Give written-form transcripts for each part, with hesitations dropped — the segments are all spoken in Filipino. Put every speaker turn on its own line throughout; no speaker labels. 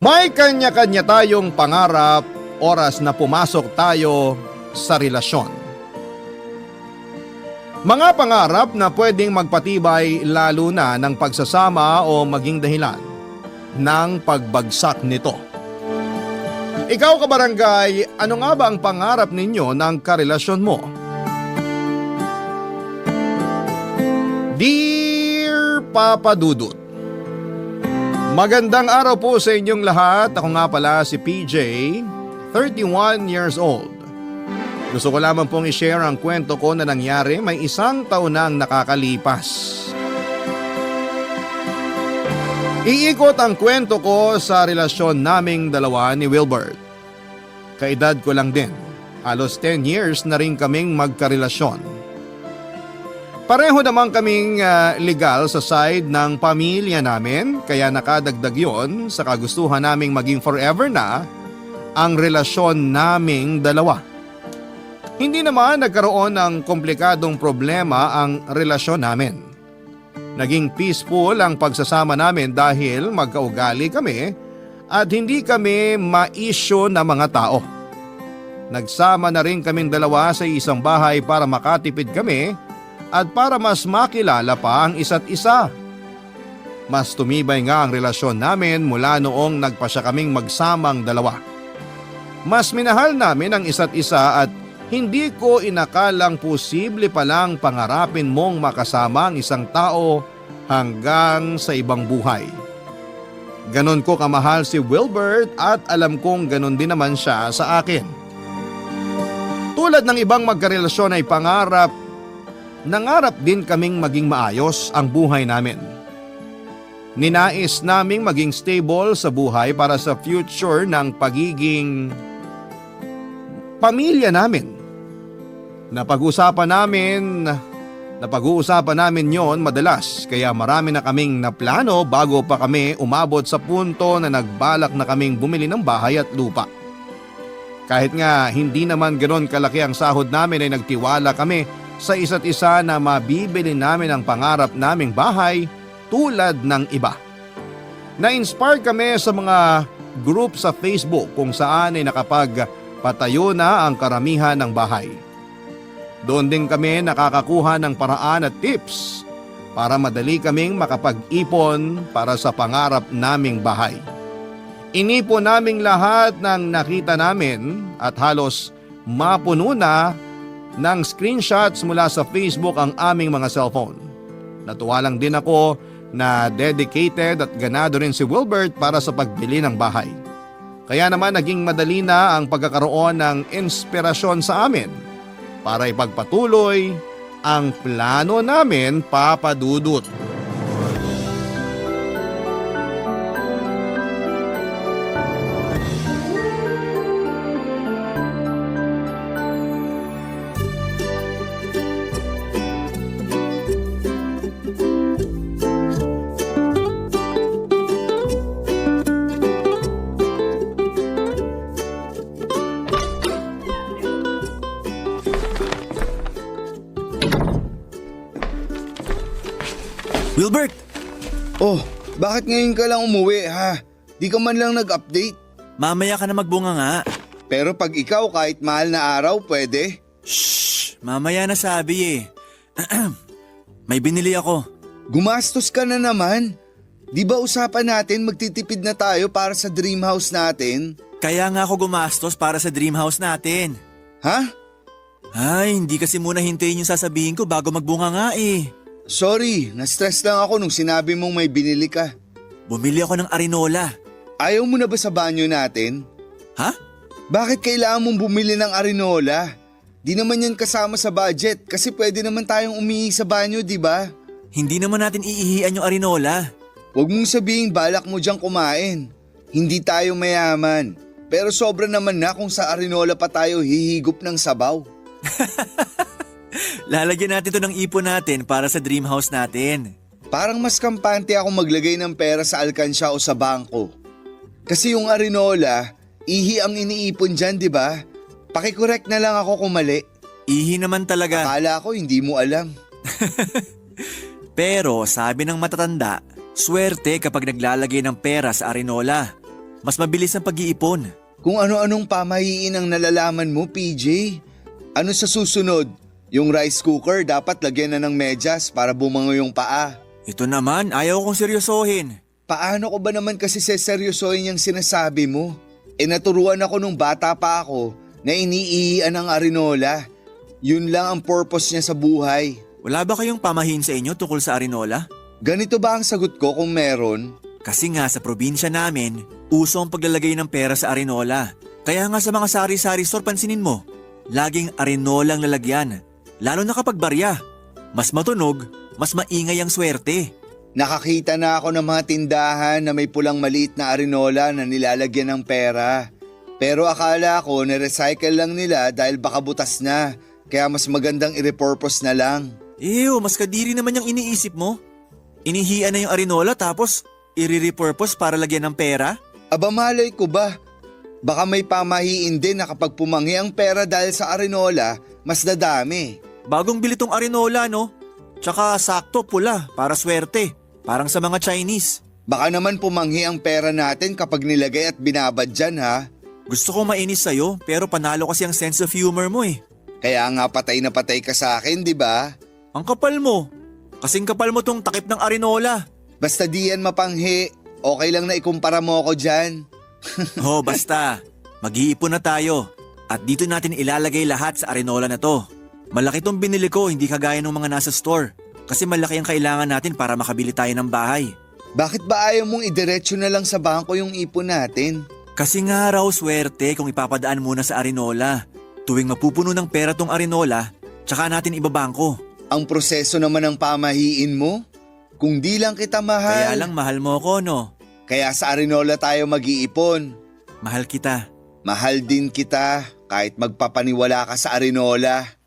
May kanya-kanya tayong pangarap oras na pumasok tayo sa relasyon. Mga pangarap na pwedeng magpatibay lalo na ng pagsasama o maging dahilan ng pagbagsak nito. Ikaw kabarangay, ano nga ba ang pangarap ninyo ng karelasyon mo? Dear Papa Dudut, magandang araw po sa inyong lahat. Ako nga pala si PJ, 31 years old. Gusto ko lamang pong i-share ang kwento ko na nangyari may 1 taon nang nakakalipas. Iikot ang kwento ko sa relasyon naming dalawa ni Wilbert. Kaedad ko lang din, halos 10 years na rin kaming magkarelasyon. Pareho naman kaming legal sa side ng pamilya namin, kaya nakadagdag yon sa kagustuhan naming maging forever na ang relasyon naming dalawa. Hindi naman nagkaroon ng komplikadong problema ang relasyon namin. Naging peaceful ang pagsasama namin dahil magkaugali kami at hindi kami ma-issue na mga tao. Nagsama na rin kaming dalawa sa isang bahay para makatipid kami at para mas makilala pa ang isa't isa. Mas tumibay nga ang relasyon namin mula noong nagpasya kaming magsamang dalawa. Mas minahal namin ang isa't isa at hindi ko inakalang posible palang pangarapin mong makasama ang isang tao hanggang sa ibang buhay. Ganon ko kamahal si Wilbert at alam kong ganon din naman siya sa akin. Tulad ng ibang magkarelasyon ay nangarap din kaming maging maayos ang buhay namin. Ninais naming maging stable sa buhay para sa future ng pagiging pamilya namin. Napag-uusapan namin yon madalas kaya marami na kaming naplano bago pa kami umabot sa punto na nagbalak na kaming bumili ng bahay at lupa. Kahit nga hindi naman ganoon kalaki ang sahod namin ay nagtiwala kami sa isa't isa na mabibili namin ang pangarap naming bahay tulad ng iba. Na-inspire kami sa mga group sa Facebook kung saan ay nakapagpatayo na ang karamihan ng bahay. Doon din kami nakakakuha ng paraan at tips para madali kaming makapag-ipon para sa pangarap naming bahay. Inipon naming lahat ng nakita namin at halos mapuno na ng screenshots mula sa Facebook ang aming mga cellphone. Natuwa lang din ako na dedicated at ganado rin si Wilbert para sa pagbili ng bahay. Kaya naman naging madali na ang pagkakaroon ng inspirasyon sa amin para ipagpatuloy ang plano namin, Papa Dudut.
Wilbert!
Oh, bakit ngayon ka lang umuwi ha? Di ka man lang nag-update.
Mamaya ka na magbunga nga.
Pero pag ikaw kahit mahal na araw, pwede.
Shhh! Mamaya na sabi eh. May binili ako.
Gumastos ka na naman. Di ba usapan natin magtitipid na tayo para sa dream house natin?
Kaya nga ako gumastos para sa dream house natin.
Ha?
Ay, hindi kasi muna hintayin yung sasabihin ko bago magbunga nga eh.
Sorry, na-stress lang ako nung sinabi mong may binili ka.
Bumili ako ng arinola.
Ayaw mo na ba sa banyo natin?
Ha?
Bakit kailangan mong bumili ng arinola? Di naman yan kasama sa budget kasi pwede naman tayong umihi sa banyo, di ba?
Hindi naman natin iihian yung arinola.
Huwag mong sabihin balak mo diyang kumain. Hindi tayo mayaman. Pero sobra naman na kung sa arinola pa tayo hihigop ng sabaw.
Lalagyan natin to ng ipon natin para sa dream house natin.
Parang mas kampante ako maglagay ng pera sa alkansya o sa bangko. Kasi yung arinola, ihi ang iniipon dyan, di ba? Pakicorrect na lang ako kung mali.
Ihi naman talaga.
Akala ko hindi mo alam.
Pero sabi ng matatanda, swerte kapag naglalagay ng pera sa arinola. Mas mabilis ang pag-iipon.
Kung ano-anong pamahiin ang nalalaman mo, PJ. Ano sa susunod? Yung rice cooker dapat lagyan na ng medyas para bumango yung paa.
Ito naman, ayaw kong seryosohin.
Paano ko ba naman kasi seseryosohin yung sinasabi mo? Naturuan ako nung bata pa ako na iniihian ng arinola. Yun lang ang purpose niya sa buhay.
Wala ba kayong pamahiin sa inyo tungkol sa arinola?
Ganito ba ang sagot ko kung meron?
Kasi nga sa probinsya namin, uso ang paglalagay ng pera sa arinola. Kaya nga sa mga sari-sari store pansinin mo, laging arinola ang lalagyan. Lalo na kapag barya. Mas matunog, mas maingay ang swerte.
Nakakita na ako ng mga tindahan na may pulang maliit na arinola na nilalagyan ng pera. Pero akala ko na-recycle lang nila dahil baka butas na. Kaya mas magandang i-repurpose na lang.
Ew, mas kadiri naman yung iniisip mo. Inihian na yung arinola tapos i-repurpose para lagyan ng pera?
Aba malay ko ba? Baka may pamahiin din na kapag pumanghi ang pera dahil sa arinola, mas dadami.
Bagong bili tong arinola, no? Tsaka sakto pula para swerte. Parang sa mga Chinese.
Baka naman pumanghi ang pera natin kapag nilagay at binabad dyan ha.
Gusto ko mainis sa'yo pero panalo kasi ang sense of humor mo eh.
Kaya nga patay na patay ka sa akin, di ba?
Ang kapal mo. Kasing kapal mo tong takip ng arinola.
Basta di yan mapanghi, okay lang na ikumpara mo ako dyan.
Oh, basta. Mag-iipon na tayo. At dito natin ilalagay lahat sa arinola na to. Malaki tong binili ko, hindi kagaya ng mga nasa store. Kasi malaki ang kailangan natin para makabili tayo ng bahay.
Bakit ba ayaw mong idiretso na lang sa bangko yung ipon natin?
Kasi nga raw swerte kung ipapadaan muna sa arinola. Tuwing mapupuno ng pera tong arinola, tsaka natin ibabangko.
Ang proseso naman ng pamahiin mo? Kung di lang kita mahal.
Kaya lang mahal mo ako, no?
Kaya sa arinola tayo mag-iipon.
Mahal kita.
Mahal din kita kahit magpapaniwala ka sa arinola.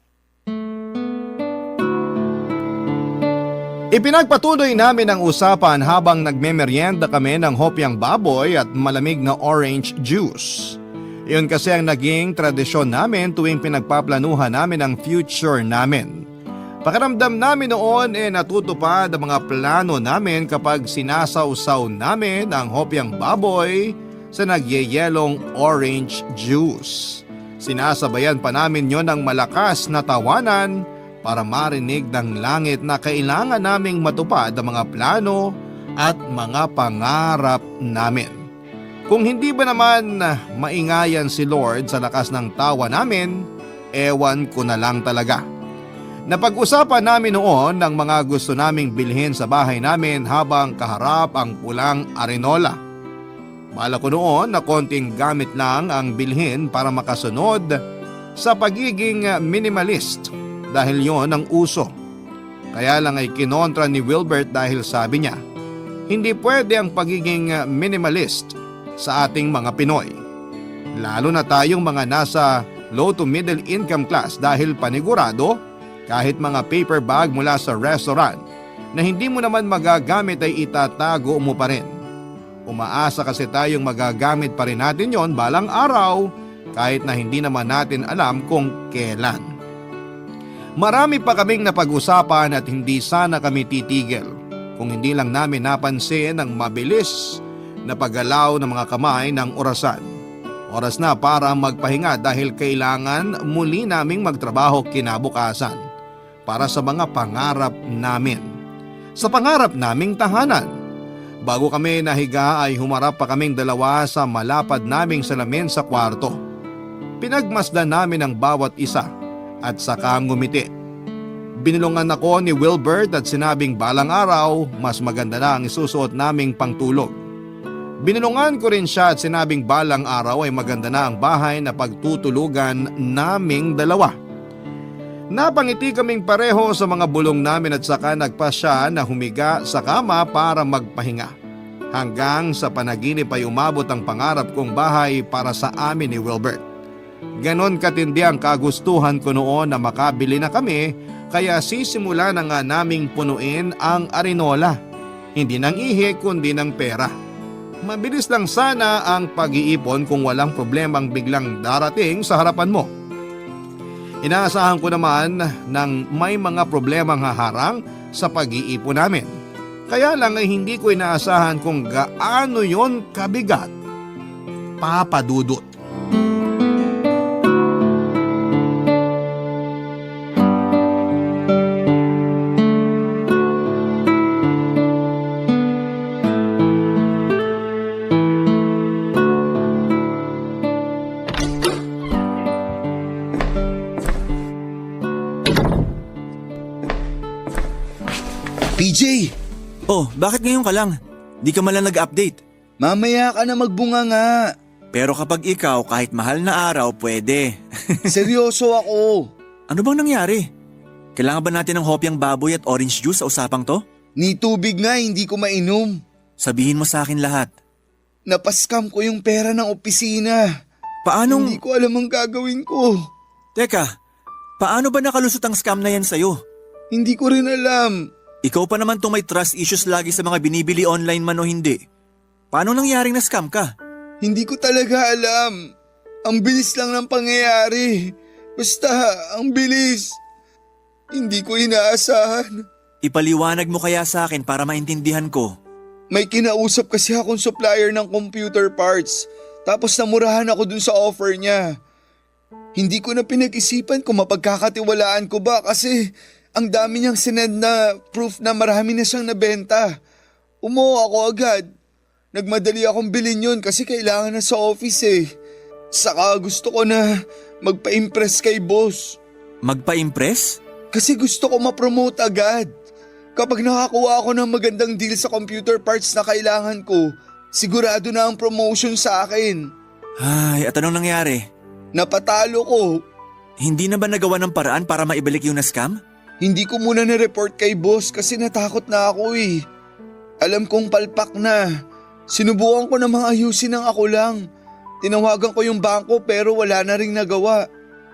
Ipinagpatuloy namin ang usapan habang nagmemeryenda kami ng hopyang baboy at malamig na orange juice. Iyon kasi ang naging tradisyon namin tuwing pinagpaplanuhan namin ang future namin. Pakiramdam namin noon natutupad ang mga plano namin kapag sinasawsaw namin ang hopyang baboy sa nagyeyelong orange juice. Sinasabayan pa namin yon ng malakas na tawanan para marinig ng langit na kailangan naming matupad ang mga plano at mga pangarap namin. Kung hindi ba naman maingayan si Lord sa lakas ng tawa namin, ewan ko na lang talaga. Napag-usapan namin noon ng mga gusto naming bilhin sa bahay namin habang kaharap ang pulang arinola. Bala ko noon na konting gamit lang ang bilhin para makasunod sa pagiging minimalist dahil yon ang uso. Kaya lang ay kinontra ni Wilbert dahil sabi niya, hindi pwede ang pagiging minimalist sa ating mga Pinoy. Lalo na tayong mga nasa low to middle income class dahil panigurado kahit mga paper bag mula sa restaurant na hindi mo naman magagamit ay itatago mo pa rin. Umaasa kasi tayong magagamit pa rin natin yon balang araw kahit na hindi naman natin alam kung kailan. Marami pa kaming napag-usapan at hindi sana kami titigil kung hindi lang namin napansin ang mabilis na paggalaw ng mga kamay ng orasan. Oras na para magpahinga dahil kailangan muli naming magtrabaho kinabukasan para sa mga pangarap namin. Sa pangarap naming tahanan. Bago kami nahiga ay humarap pa kaming dalawa sa malapad naming salamin sa kwarto. Pinagmasdan namin ang bawat isa at saka ngumiti. Binulungan ako ni Wilbert at sinabing balang araw mas maganda na ang isusuot naming pangtulog. Binulungan ko rin siya at sinabing balang araw ay maganda na ang bahay na pagtutulugan naming dalawa. Napangiti kaming pareho sa mga bulong namin at saka nagpa siya na humiga sa kama para magpahinga. Hanggang sa panaginip ay umabot ang pangarap kong bahay para sa amin ni Wilbert. Ganon katindi ang kagustuhan ko noon na makabili na kami kaya sisimula na nga naming punuin ang arinola. Hindi ng ihi kundi ng pera. Mabilis lang sana ang pag-iipon kung walang problemang biglang darating sa harapan mo. Inaasahan ko naman ng may mga problemang haharang sa pag-iipon namin. Kaya lang ay hindi ko inaasahan kung gaano yon kabigat Papadudot.
PJ,
Oh, bakit ngayon ka lang? Di ka man lang nag-update.
mamaya ka na magbunga nga.
Pero kapag ikaw, kahit mahal na araw, pwede.
Seryoso ako.
Ano bang nangyari? Kailangan ba natin ng hopyang baboy at orange juice sa usapang to?
Ni tubig nga hindi ko mainom.
Sabihin mo sa akin lahat.
Napaskam ko yung pera ng opisina.
Paanong...
Hindi ko alam ang gagawin ko.
Teka, paano ba nakalusot ang scam na yan sa'yo?
Hindi ko rin alam.
Ikaw pa naman tong may trust issues lagi sa mga binibili online man o hindi. Paano nangyaring na scam ka?
Hindi ko talaga alam. Ang bilis lang ng pangyayari. Basta, ang bilis. Hindi ko inaasahan.
Ipaliwanag mo kaya sa akin para maintindihan ko.
May kinausap kasi akong supplier ng computer parts. Tapos namurahan ako dun sa offer niya. Hindi ko na pinag-isipan kung mapagkakatiwalaan ko ba kasi ang dami niyang sinend na proof na marami na siyang nabenta. Umuo ako agad. Nagmadali akong bilhin yun kasi kailangan na sa office eh. Saka gusto ko na magpa-impress kay boss.
Magpa-impress?
Kasi gusto ko ma-promote agad. Kapag nakakuha ako ng magandang deal sa computer parts na kailangan ko, sigurado na ang promotion sa akin.
Ay, at anong nangyari?
Napatalo ko.
Hindi na ba nagawa ng paraan para maibalik yung na-scam?
Hindi ko muna na-report kay boss kasi natakot na ako eh. Alam kong palpak na. Sinubukan ko namang ayusin ng ako lang. Tinawagan ko yung bangko pero wala na ring nagawa.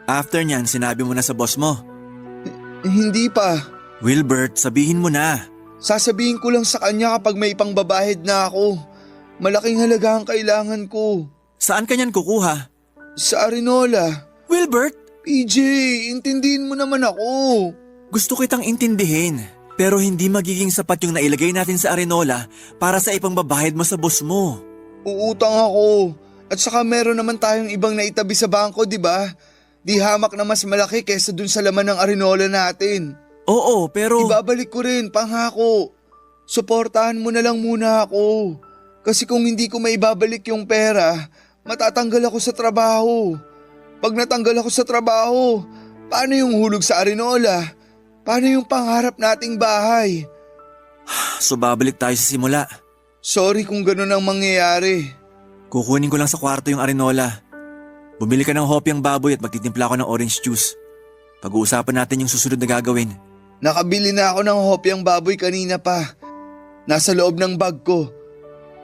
After nyan, sinabi mo na sa boss mo.
Hindi pa.
Wilbert, sabihin mo na.
Sasabihin ko lang sa kanya kapag may ipangbabahid na ako. Malaking halaga ang kailangan ko.
Saan ka nyan kukuha?
Sa Arinola.
Wilbert,
PJ, intindihin mo naman ako.
gusto kitang intindihin. Pero hindi magiging sapat yung nailagay natin sa Arenola para sa ipangbabahid mo sa boss mo.
Uutang ako. At saka meron naman tayong ibang naitabi sa bangko, di ba? Di hamak na mas malaki kesa dun sa laman ng Arinola natin.
Oo, pero...
Ibabalik ko rin, pangako. Suportahan mo na lang muna ako. Kasi kung hindi ko maibabalik yung pera, matatanggal ako sa trabaho. Pag natanggal ako sa trabaho, paano yung hulog sa Arinola? Paano yung pangarap nating bahay?
So babalik tayo sa simula.
Sorry kung ganun ang mangyayari.
Kukunin ko lang sa kwarto yung Arenola. Bumili ka ng hopyang baboy at magtitimpla ako ng orange juice. Pag-uusapan natin yung susunod na gagawin.
Nakabili na ako ng hopyang baboy kanina pa. Nasa loob ng bag ko.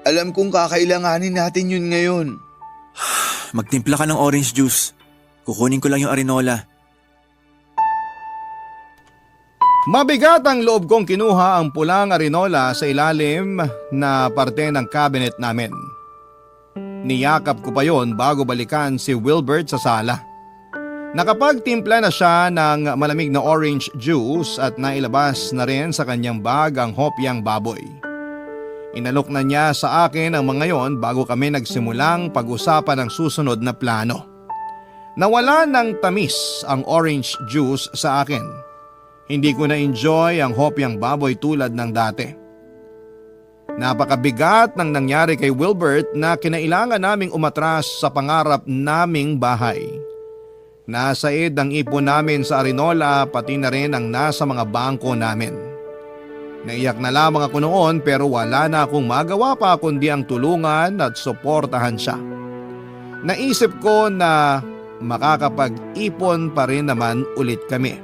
Alam kong kakailanganin natin yun ngayon.
Magtimpla ka ng orange juice. Kukunin ko lang yung Arenola.
Mabigat ang loob kong kinuha ang pulang Arinola sa ilalim na parte ng cabinet namin. Niyakap ko pa yon bago balikan si Wilbert sa sala. Nakapagtimpla na siya ng malamig na orange juice at nailabas na rin sa kanyang bag ang hopyang baboy. Inalok na niya sa akin ang mga yon bago kami nagsimulang pag-usapan ng susunod na plano. Nawala ng tamis ang orange juice sa akin. Hindi ko na-enjoy ang hopyang baboy tulad ng dati. Napakabigat ng nangyari kay Wilbert na kinailangan naming umatras sa pangarap naming bahay. Nasaid ang ipon namin sa Arinola pati na rin ang nasa mga bangko namin. Naiyak na lamang ako noon pero wala na akong magawa pa kundi ang tulungan at suportahan siya. Naisip ko na makakapag-ipon pa rin naman ulit kami.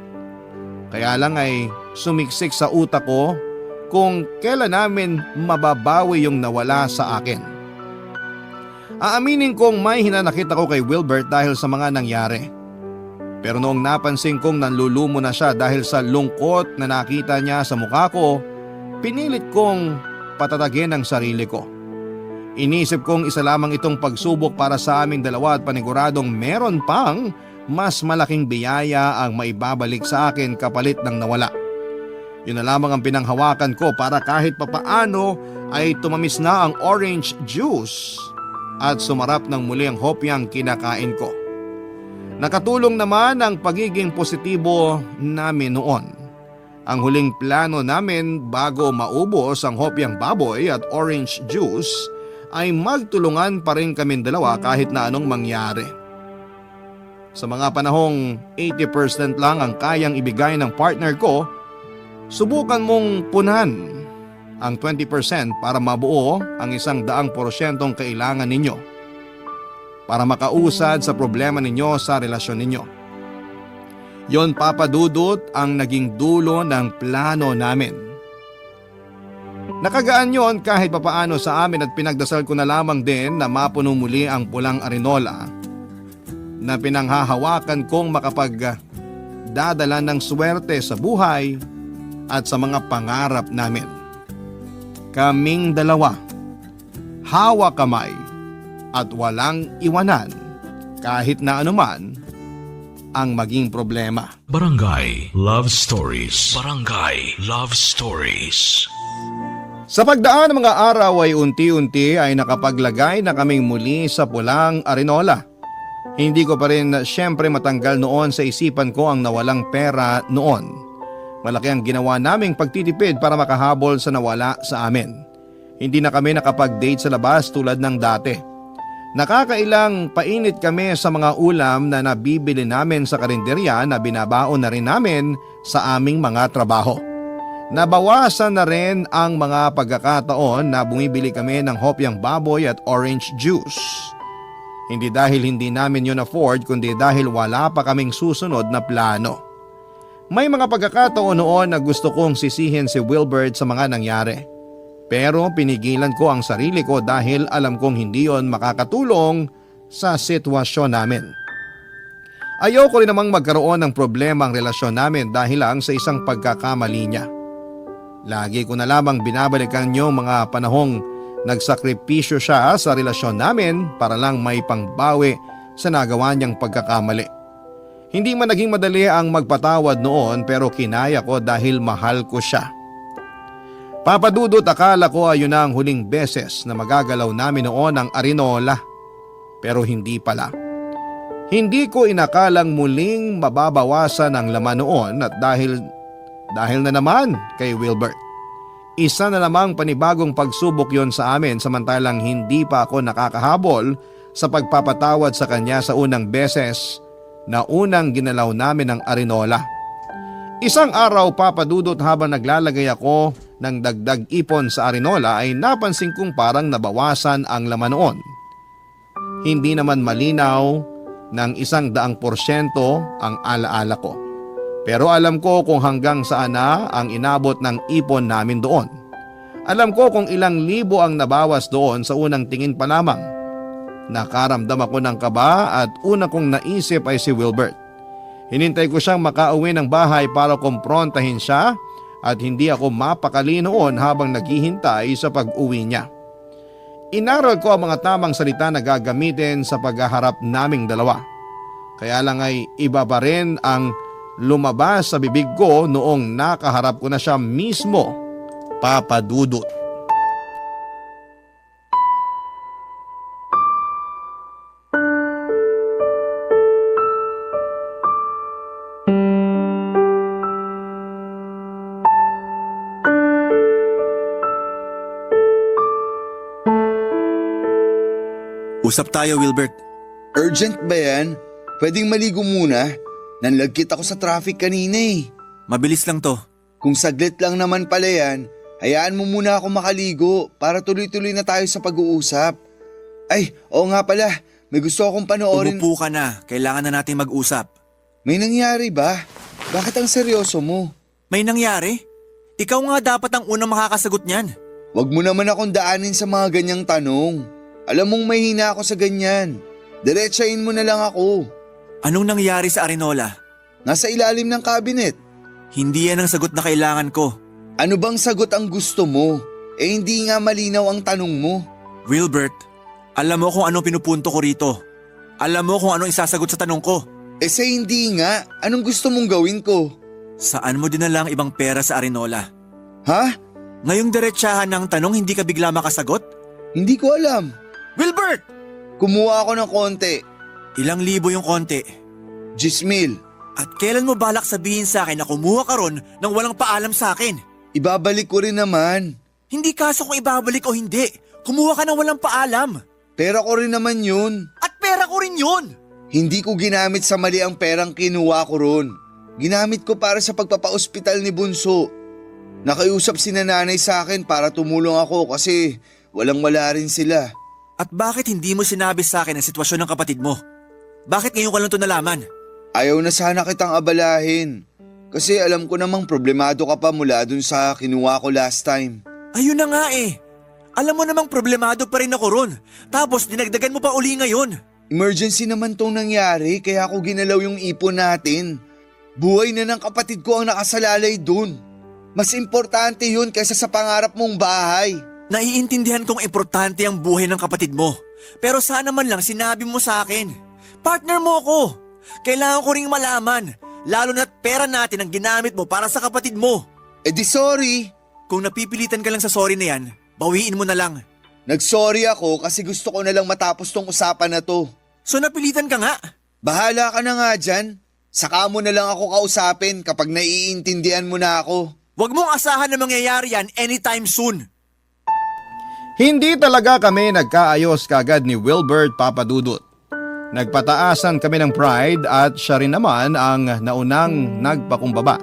Kaya lang ay sumiksik sa utak ko kung kailan namin mababawi yung nawala sa akin. Aaminin kong may hinanakit ako kay Wilbert dahil sa mga nangyari. Pero noong napansin kong nanlulumo na siya dahil sa lungkot na nakita niya sa mukha ko, pinilit kong patatagin ang sarili ko. Inisip kong isa lamang itong pagsubok para sa aming dalawa at paniguradong meron pang mas malaking biyaya ang maibabalik sa akin kapalit ng nawala. Yun na lamang ang pinanghawakan ko para kahit papaano ay tumamis na ang orange juice at sumarap ng muli ang hopyang kinakain ko. Nakatulong naman ang pagiging positibo namin noon. Ang huling plano namin bago maubos ang hopyang baboy at orange juice ay magtulungan pa rin kaming dalawa kahit na anong mangyari. Sa mga panahong 80% lang ang kayang ibigay ng partner ko, subukan mong punan ang 20% para mabuo ang 100% kailangan ninyo para makausad sa problema ninyo sa relasyon ninyo. Yon, Papa Dudut, ang naging dulo ng plano namin. Nakagaan yon kahit papaano sa amin at pinagdasal ko na lamang din na mapuno muli ang pulang arinola na pinanghahawakan kong makapagdadala ng swerte sa buhay at sa mga pangarap namin. Kaming dalawa, hawak kamay at walang iwanan kahit na anuman ang maging problema.
Barangay Love Stories. Barangay Love Stories.
Sa pagdaan ng mga araw ay unti-unti ay nakapaglagay na kaming muli sa pulang arinola. Hindi ko pa rin siyempre matanggal noon sa isipan ko ang nawalang pera noon. Malaki ang ginawa naming pagtitipid para makahabol sa nawala sa amin. Hindi na kami nakapag-date sa labas tulad ng dati. Nakakailang painit kami sa mga ulam na nabibili namin sa karinderya na binabaon na rin namin sa aming mga trabaho. Nabawasan na rin ang mga pagkakataon na bumibili kami ng hopyang baboy at orange juice. Hindi dahil hindi namin yun afford kundi dahil wala pa kaming susunod na plano. May mga pagkakataon noon na gusto kong sisihin si Wilbert sa mga nangyari. Pero pinigilan ko ang sarili ko dahil alam kong hindi yon makakatulong sa sitwasyon namin. Ayoko rin namang magkaroon ng problema ang relasyon namin dahil lang sa isang pagkakamali niya. Lagi ko na lamang binabalikan yung mga panahong nagsakripisyo siya sa relasyon namin para lang may pangbawi sa nagawa niyang pagkakamali. Hindi man naging madali ang magpatawad noon pero kinaya ko dahil mahal ko siya. Papa Dudut, akala ko ayun na ang huling beses na magagalaw namin noon ang arinola. Pero hindi pala. Hindi ko inakalang muling mababawasan ang laman noon at dahil na naman kay Wilbert. Isa na namang panibagong pagsubok yon sa amin samantalang hindi pa ako nakakahabol sa pagpapatawad sa kanya sa unang beses na unang ginalaw namin ang arinola. Isang araw, Papa Dudut, habang naglalagay ako ng dagdag ipon sa arinola ay napansin kong parang nabawasan ang laman noon. Hindi naman malinaw ng 100% ang alaala ko. Pero alam ko kung hanggang saan na ang inabot ng ipon namin doon. Alam ko kung ilang libo ang nabawas doon sa unang tingin pa lamang. Nakaramdam ako ng kaba at una kong naisip ay si Wilbert. Hinintay ko siyang makauwi ng bahay para kumprontahin siya at hindi ako mapakali noon habang naghihintay sa pag-uwi niya. Inaral ko ang mga tamang salita na gagamitin sa paghaharap naming dalawa. Kaya lang ay iba pa rin ang lumabas sa bibig ko noong nakaharap ko na siya mismo, Papa Dudut.
Usap tayo, Wilbert.
Urgent ba yan? Pwedeng maligo muna? Nanlagkit ako sa traffic kanina eh.
Mabilis lang to.
Kung saglit lang naman pala yan, hayaan mo muna ako makaligo para tuloy-tuloy na tayo sa pag-uusap. Ay, oo nga pala, may gusto akong panoorin.
Umupo ka na, kailangan na natin mag-usap.
May nangyari ba? Bakit ang seryoso mo?
May nangyari? Ikaw nga dapat ang unang makakasagot niyan.
Wag mo naman akong daanin sa mga ganyang tanong. Alam mong mahina ako sa ganyan. Diretsahin mo na lang ako.
Anong nangyari sa arinola?
Nasa ilalim ng cabinet.
Hindi yan ang sagot na kailangan ko.
Ano bang sagot ang gusto mo? Eh hindi nga malinaw ang tanong mo.
Wilbert, alam mo kung anong pinupunto ko rito. Alam mo kung anong isasagot sa tanong ko.
Eh sa hindi nga, anong gusto mong gawin ko?
Saan mo dinala ang ibang pera sa arinola?
Ha?
Ngayong diretsahan ng tanong hindi ka bigla makasagot?
Hindi ko alam.
Wilbert!
Kumuha ako ng konti.
Ilang libo yung konti?
10,000.
At kailan mo balak sabihin sa akin na kumuha ka ron nang walang paalam sa akin?
Ibabalik ko rin naman.
Hindi kaso kung ibabalik o hindi. Kumuha ka nang walang paalam.
Pera ko rin naman yun.
At pera ko rin yun.
Hindi ko ginamit sa mali ang perang kinuha ko ron. Ginamit ko para sa pagpapa-ospital ni Bunso. Nakiusap si nanay sa akin para tumulong ako kasi walang-wala rin sila.
At bakit hindi mo sinabi sa akin ang sitwasyon ng kapatid mo? Bakit ngayon ka lang ito nalaman?
Ayaw na sana kitang abalahin. Kasi alam ko namang problemado ka pa mula dun sa kinuha ko last time.
Ayun na nga eh. Alam mo namang problemado pa rin ako ron. Tapos dinagdagan mo pa uli ngayon.
Emergency naman tong nangyari kaya ako ginalaw yung ipon natin. Buhay na ng kapatid ko ang nakasalalay dun. Mas importante yun kaysa sa pangarap mong bahay.
Naiintindihan kong importante ang buhay ng kapatid mo. Pero sana man lang sinabi mo sa akin. Partner mo ako. Kailangan ko ring malaman. Lalo na't pera natin ang ginamit mo para sa kapatid mo.
Eh di sorry.
Kung napipilitan ka lang sa sorry na yan, bawiin mo na lang.
Nagsorry ako kasi gusto ko na lang matapos tong usapan na to.
So napilitan ka nga.
Bahala ka na nga dyan. Saka mo na lang ako kausapin kapag naiintindihan mo na ako.
Huwag mong asahan na mangyayari yan anytime soon.
Hindi talaga kami nagkaayos kagad ni Wilbert Papadudut. Nagpataasan kami ng pride at siya rin naman ang naunang nagpakumbaba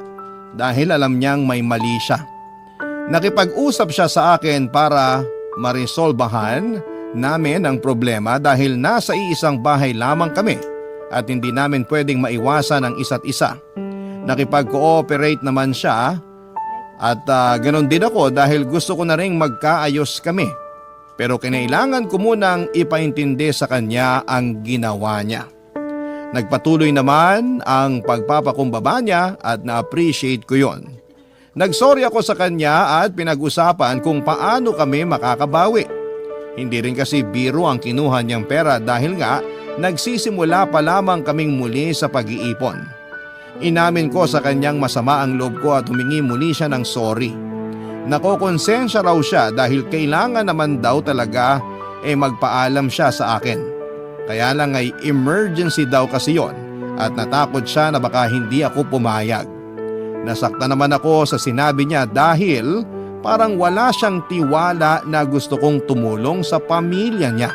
dahil alam niyang may mali siya. Nakipag-usap siya sa akin para maresolbahan namin ang problema dahil nasa iisang bahay lamang kami at hindi namin pwedeng maiwasan ang isa't isa. Nakipag-cooperate naman siya at ganon din ako dahil gusto ko na ring magkaayos kami. Pero kinailangan ko munang ipaintindi sa kanya ang ginawa niya. Nagpatuloy naman ang pagpapakumbaba niya at na-appreciate ko yon. Nagsorry ako sa kanya at pinag-usapan kung paano kami makakabawi. Hindi rin kasi biro ang kinuha niyang pera dahil nga nagsisimula pa lamang kaming muli sa pag-iipon. Inamin ko sa kanyang masama ang loob ko at humingi muli siya ng sorry. Nakokonsensya raw siya dahil kailangan naman daw talaga magpaalam siya sa akin. Kaya lang ay emergency daw kasi yon at natakot siya na baka hindi ako pumayag. Nasaktan naman ako sa sinabi niya dahil parang wala siyang tiwala na gusto kong tumulong sa pamilya niya.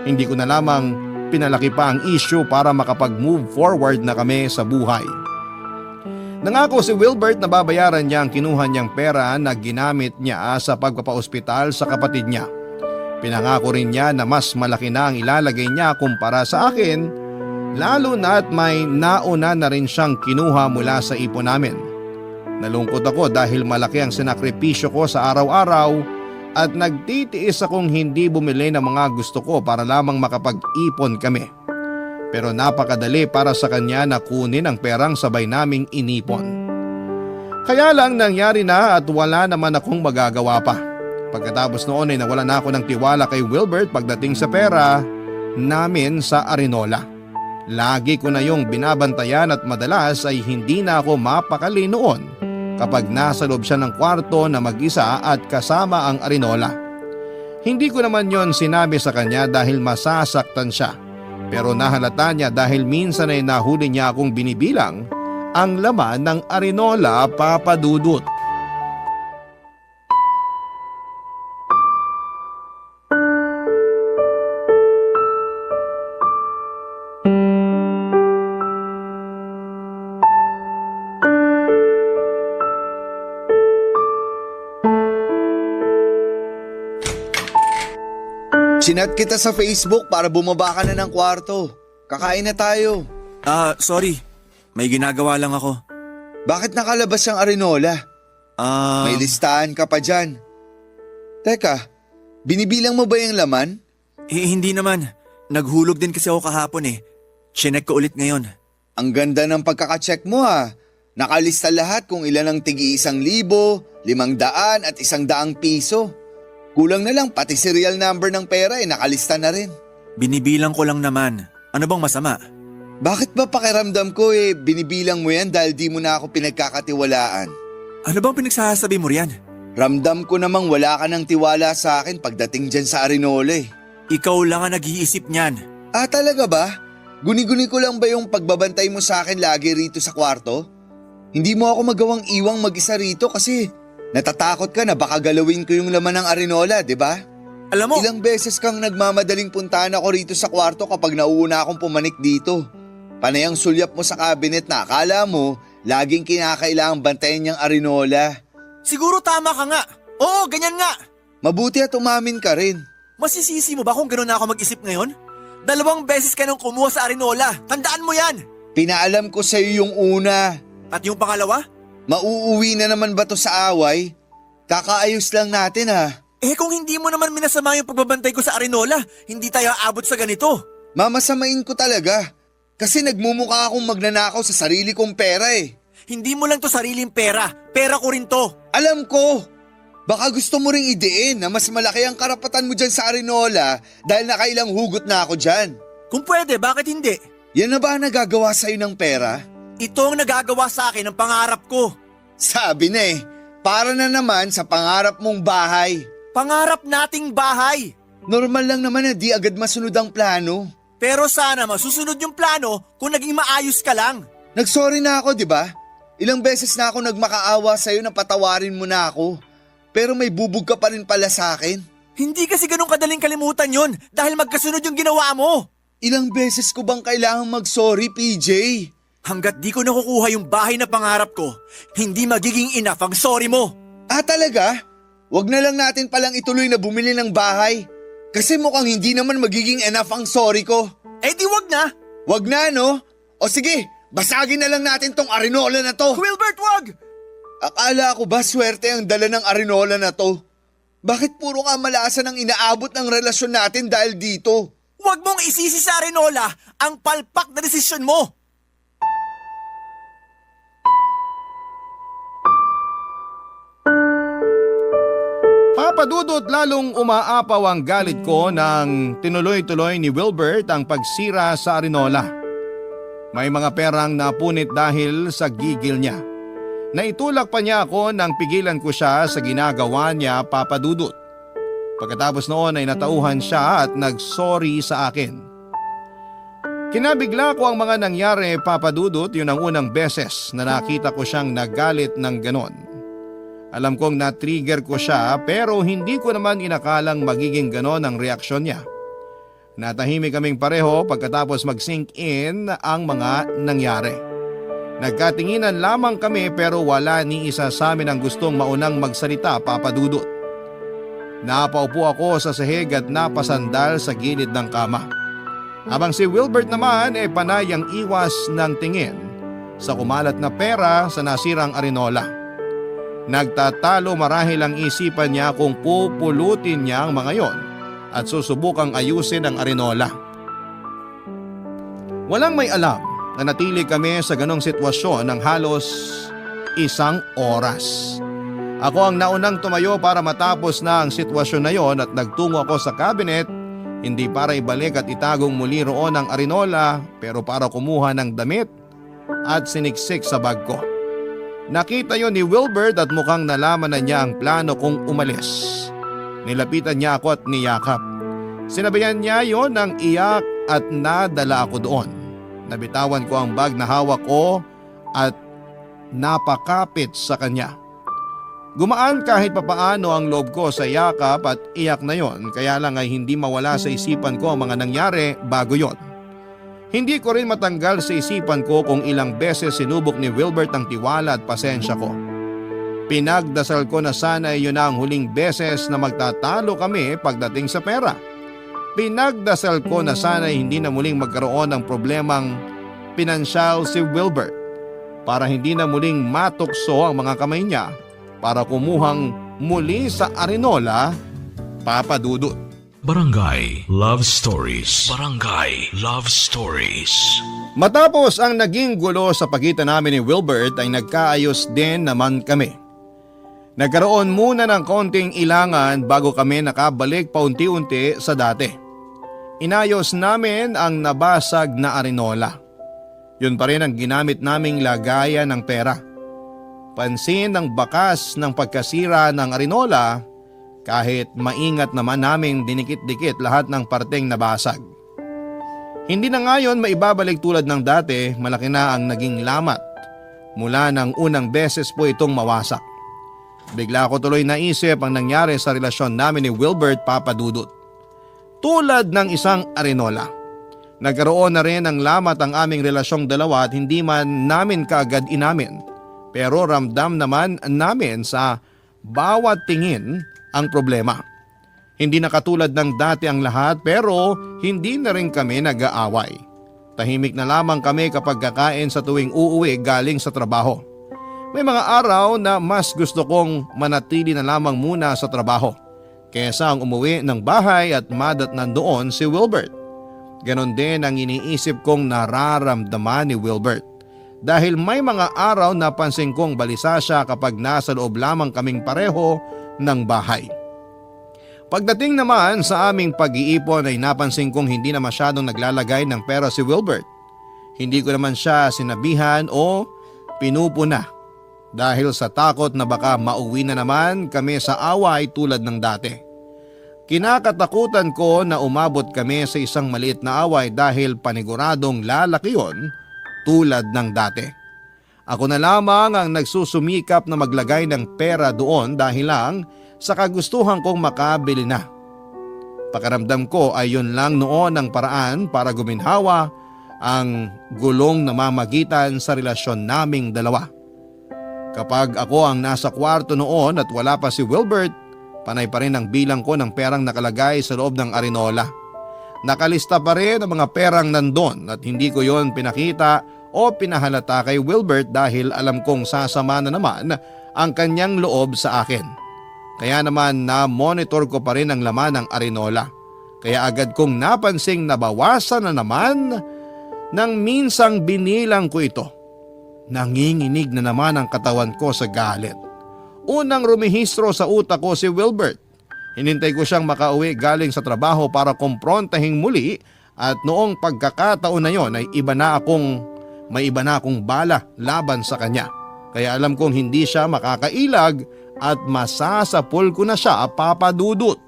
Hindi ko na lamang pinalaki pa ang issue para makapag-move forward na kami sa buhay. Nangako si Wilbert na babayaran niya ang kinuha niyang pera na ginamit niya sa pagpapaospital sa kapatid niya. Pinangako rin niya na mas malaki na ang ilalagay niya kumpara sa akin, lalo na at may nauna na rin siyang kinuha mula sa ipon namin. Nalungkot ako dahil malaki ang sinakripisyo ko sa araw-araw at nagtitiis akong hindi bumili ng mga gusto ko para lamang makapag-ipon kami. Pero napakadali para sa kanya na kunin ang perang sabay naming inipon. Kaya lang nangyari na at wala naman akong magagawa pa. Pagkatapos noon ay nawala na ako ng tiwala kay Wilbert pagdating sa pera namin sa Arinola. Lagi ko na yung binabantayan at madalas ay hindi na ako mapakali noon kapag nasa loob siya ng kwarto na mag-isa at kasama ang Arinola. Hindi ko naman yon sinabi sa kanya dahil masasaktan siya. Pero nahalata niya dahil minsan ay nahuli niya akong binibilang ang laman ng Arinola, Papadudut.
Chinat kita sa Facebook para bumaba ka na ng kwarto. Kakain na tayo.
Sorry. May ginagawa lang ako.
Bakit nakalabas ang Arinola? May listahan ka pa dyan. Teka, binibilang mo ba yung laman?
Hindi naman. Naghulog din kasi ako kahapon eh. Chinek ko ulit ngayon.
Ang ganda ng pagkakacheck mo ha. Nakalista lahat kung ilan ang tig-1,000, 500 at 100 piso. Kulang na lang pati serial number ng pera nakalista na rin.
Binibilang ko lang naman. Ano bang masama?
Bakit ba pakiramdam ko binibilang mo yan dahil di mo na ako pinagkakatiwalaan?
Ano bang pinagsasabi mo riyan?
Ramdam ko namang wala ka ng tiwala sa akin pagdating dyan sa Arinola
Ikaw lang ang nag-iisip niyan.
Ah, talaga ba? Guni-guni ko lang ba yung pagbabantay mo sa akin lagi rito sa kwarto? Hindi mo ako magawang iwang mag-isa rito kasi natatakot ka na baka galawin ko yung laman ng Arinola, di ba?
Alam mo,
Ilang beses kang nagmamadaling puntahan ako rito sa kwarto kapag nauuna akong pumanik dito. Panay ang sulyap mo sa cabinet na akala mo laging kinakailangang bantayan niyang Arinola.
siguro tama ka nga. Oo, ganyan nga.
Mabuti at umamin ka rin.
Masisisi mo ba kung gano'n na ako mag-isip ngayon? 2 beses ka nang kumuha sa Arinola. Tandaan mo yan.
Pinaalam ko sa iyo yung una.
At yung pangalawa?
Mauuwi na naman ba to sa away? Kakaayos lang natin ha.
Eh kung hindi mo naman minasama yung pagbabantay ko sa Arinola, hindi tayo aabot sa ganito.
Mamasamain ko talaga. Kasi nagmumukha akong magnanakaw sa sarili kong pera eh.
Hindi mo lang to sariling pera. Pera ko rin to.
Alam ko. Baka gusto mo ring idein na mas malaki ang karapatan mo dyan sa Arinola dahil nakailang hugot na ako dyan.
Kung pwede, bakit hindi?
Yan na ba ang nagagawa sa'yo ng pera?
Ito ang nagagawa sa akin ng pangarap ko.
Sabi na eh, para na naman sa pangarap mong bahay.
Pangarap nating bahay.
Normal lang naman na di agad masunod ang plano.
Pero sana masusunod yung plano kung naging maayos ka lang.
Nagsorry na ako, di ba? Ilang beses na ako nagmakaawa sa'yo na patawarin mo na ako. Pero may bubog ka pa rin pala sa akin.
Hindi kasi ganun kadaling kalimutan yon dahil magkasunod yung ginawa mo.
Ilang beses ko bang kailangang mag-sorry, PJ?
Hanggat di ko nakukuha yung bahay na pangarap ko, hindi magiging enough ang sorry mo.
Ah, talaga? Wag na lang natin palang ituloy na bumili ng bahay. Kasi mukhang hindi naman magiging enough ang sorry ko.
Eh di wag na.
Wag na, no? O sige, basagin na lang natin tong Arinola na to.
Wilbert, wag!
Akala ko ba swerte ang dala ng Arinola na to? Bakit puro kamalasan ang inaabot ng relasyon natin dahil dito?
Wag mong isisi sa Arinola ang palpak na desisyon mo.
Papadudot lalong umaapaw ang galit ko nang tinuloy-tuloy ni Wilbert ang pagsira sa Arinola. May mga perang napunit dahil sa gigil niya. Naitulak pa niya ako nang pigilan ko siya sa ginagawa niya, Papadudot. Pagkatapos noon ay natauhan siya at nagsorry sa akin. Kinabigla ko ang mga nangyari, Papadudot, yun ang unang beses na nakita ko siyang nagalit ng ganon. Alam kong na-trigger ko siya pero hindi ko naman inakalang magiging ganon ang reaksyon niya. Natahimik kaming pareho pagkatapos mag-sink in ang mga nangyari. Nagkatinginan lamang kami pero wala ni isa sa amin ang gustong maunang magsalita, Papadudot. Napaupo ako sa sahig at napasandal sa gilid ng kama. Habang si Wilbert naman ay panay ang iwas ng tingin sa kumalat na pera sa nasirang Arinola. Nagtatalo marahil ang isipan niya kung pupulutin niya ang mga yon at susubukang ayusin ang Arinola. Walang may alam na natili kami sa ganong sitwasyon ng halos 1 oras. Ako ang naunang tumayo para matapos na ang sitwasyon na yon at nagtungo ako sa cabinet, hindi para ibalik at itagong muli roon ang Arinola pero para kumuha ng damit at siniksik sa bag ko. Nakita yon ni Wilbert at mukhang nalaman na niya ang plano kong umalis. Nilapitan niya ako at niyakap. Sinabayan niya yon ng iyak at nadala ako doon. Nabitawan ko ang bag na hawak ko at napakapit sa kanya. Gumaan kahit papaano ang loob ko sa yakap at iyak na yon, kaya lang ay hindi mawala sa isipan ko ang mga nangyari bago yon. Hindi ko rin matanggal sa isipan ko kung ilang beses sinubok ni Wilbert ang tiwala at pasensya ko. Pinagdasal ko na sana yun na ang huling beses na magtatalo kami pagdating sa pera. Pinagdasal ko na sana hindi na muling magkaroon ng problemang pinansyal si Wilbert para hindi na muling matukso ang mga kamay niya para kumuhang muli sa Arinola, Papadudot.
Barangay Love Stories. Barangay Love Stories.
Matapos ang naging gulo sa pagitan namin ni Wilbert ay nagkaayos din naman kami. Nagkaroon muna ng konting ilangan bago kami nakabalik paunti-unti sa dati. Inayos namin ang nabasag na Arinola. Yun pa rin ang ginamit naming lagayan ng pera. Pansin ang bakas ng pagkasira ng Arinola kahit maingat naman naming dinikit-dikit lahat ng parteng nabasag. Hindi na ngayon maibabalik tulad ng dati, malaki na ang naging lamat mula ng unang beses po itong mawasak. Bigla ko tuloy naisip ang nangyari sa relasyon namin ni Wilbert Papadudut. Tulad ng isang arenola, nagkaroon na rin ng lamat ang aming relasyong dalawa at hindi man namin kaagad inamin. Pero ramdam naman namin sa bawat tingin ang problema. Hindi na katulad ng dati ang lahat pero hindi na rin kami nag-aaway. Tahimik na lamang kami kapag kakain sa tuwing uuwi galing sa trabaho. May mga araw na mas gusto kong manatili na lamang muna sa trabaho kesa ang umuwi ng bahay at madatnan doon si Wilbert. Ganon din ang iniisip kong nararamdaman ni Wilbert. Dahil may mga araw na pansin kong balisa siya kapag nasa loob lamang kaming pareho ng bahay. Pagdating naman sa aming pag-iipon ay napansin kong hindi na masyadong naglalagay ng pera si Wilbert. Hindi ko naman siya sinabihan o pinupuna dahil sa takot na baka mauwi na naman kami sa away tulad ng dati. Kinakatakutan ko na umabot kami sa isang maliit na away dahil paniguradong lalaki yon tulad ng dati. Ako na lamang ang nagsusumikap na maglagay ng pera doon dahil lang sa kagustuhan kong makabili na. Pakiramdam ko ay yun lang noon ang paraan para guminhawa ang gulong na mamagitan sa relasyon naming dalawa. Kapag ako ang nasa kwarto noon at wala pa si Wilbert, panay pa rin ang bilang ko ng perang nakalagay sa loob ng arenola. Nakalista pa rin ang mga perang nandun at hindi ko yon pinakita o pinahalata kay Wilbert dahil alam kong sasama na naman ang kanyang loob sa akin. Kaya naman na-monitor ko pa rin ang laman ng arenola. Kaya agad kong napansing nabawasan na naman nang minsang binilang ko ito. Nanginginig na naman ang katawan ko sa galit. Unang rumihistro sa utak ko si Wilbert. Hinintay ko siyang makauwi galing sa trabaho para kumprontahing muli at noong pagkakataon na yon ay may iba na akong bala laban sa kanya. Kaya alam kong hindi siya makakailag at masasapol ko na siya, Papadudut.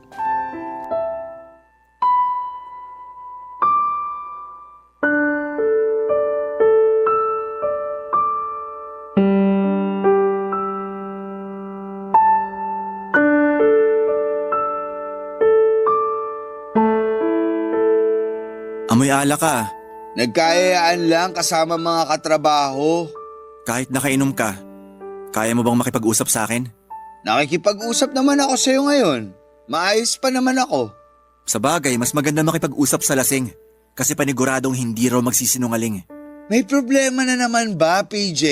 Amoy alak ka.
Nagkayayaan lang kasama mga katrabaho.
Kahit nakainom ka, kaya mo bang makipag-usap sa akin?
Nakikipag-usap naman ako sa'yo ngayon. Maayos pa naman ako.
Sa bagay, mas maganda makipag-usap sa lasing. Kasi paniguradong hindi raw magsisinungaling.
May problema na naman ba, PJ?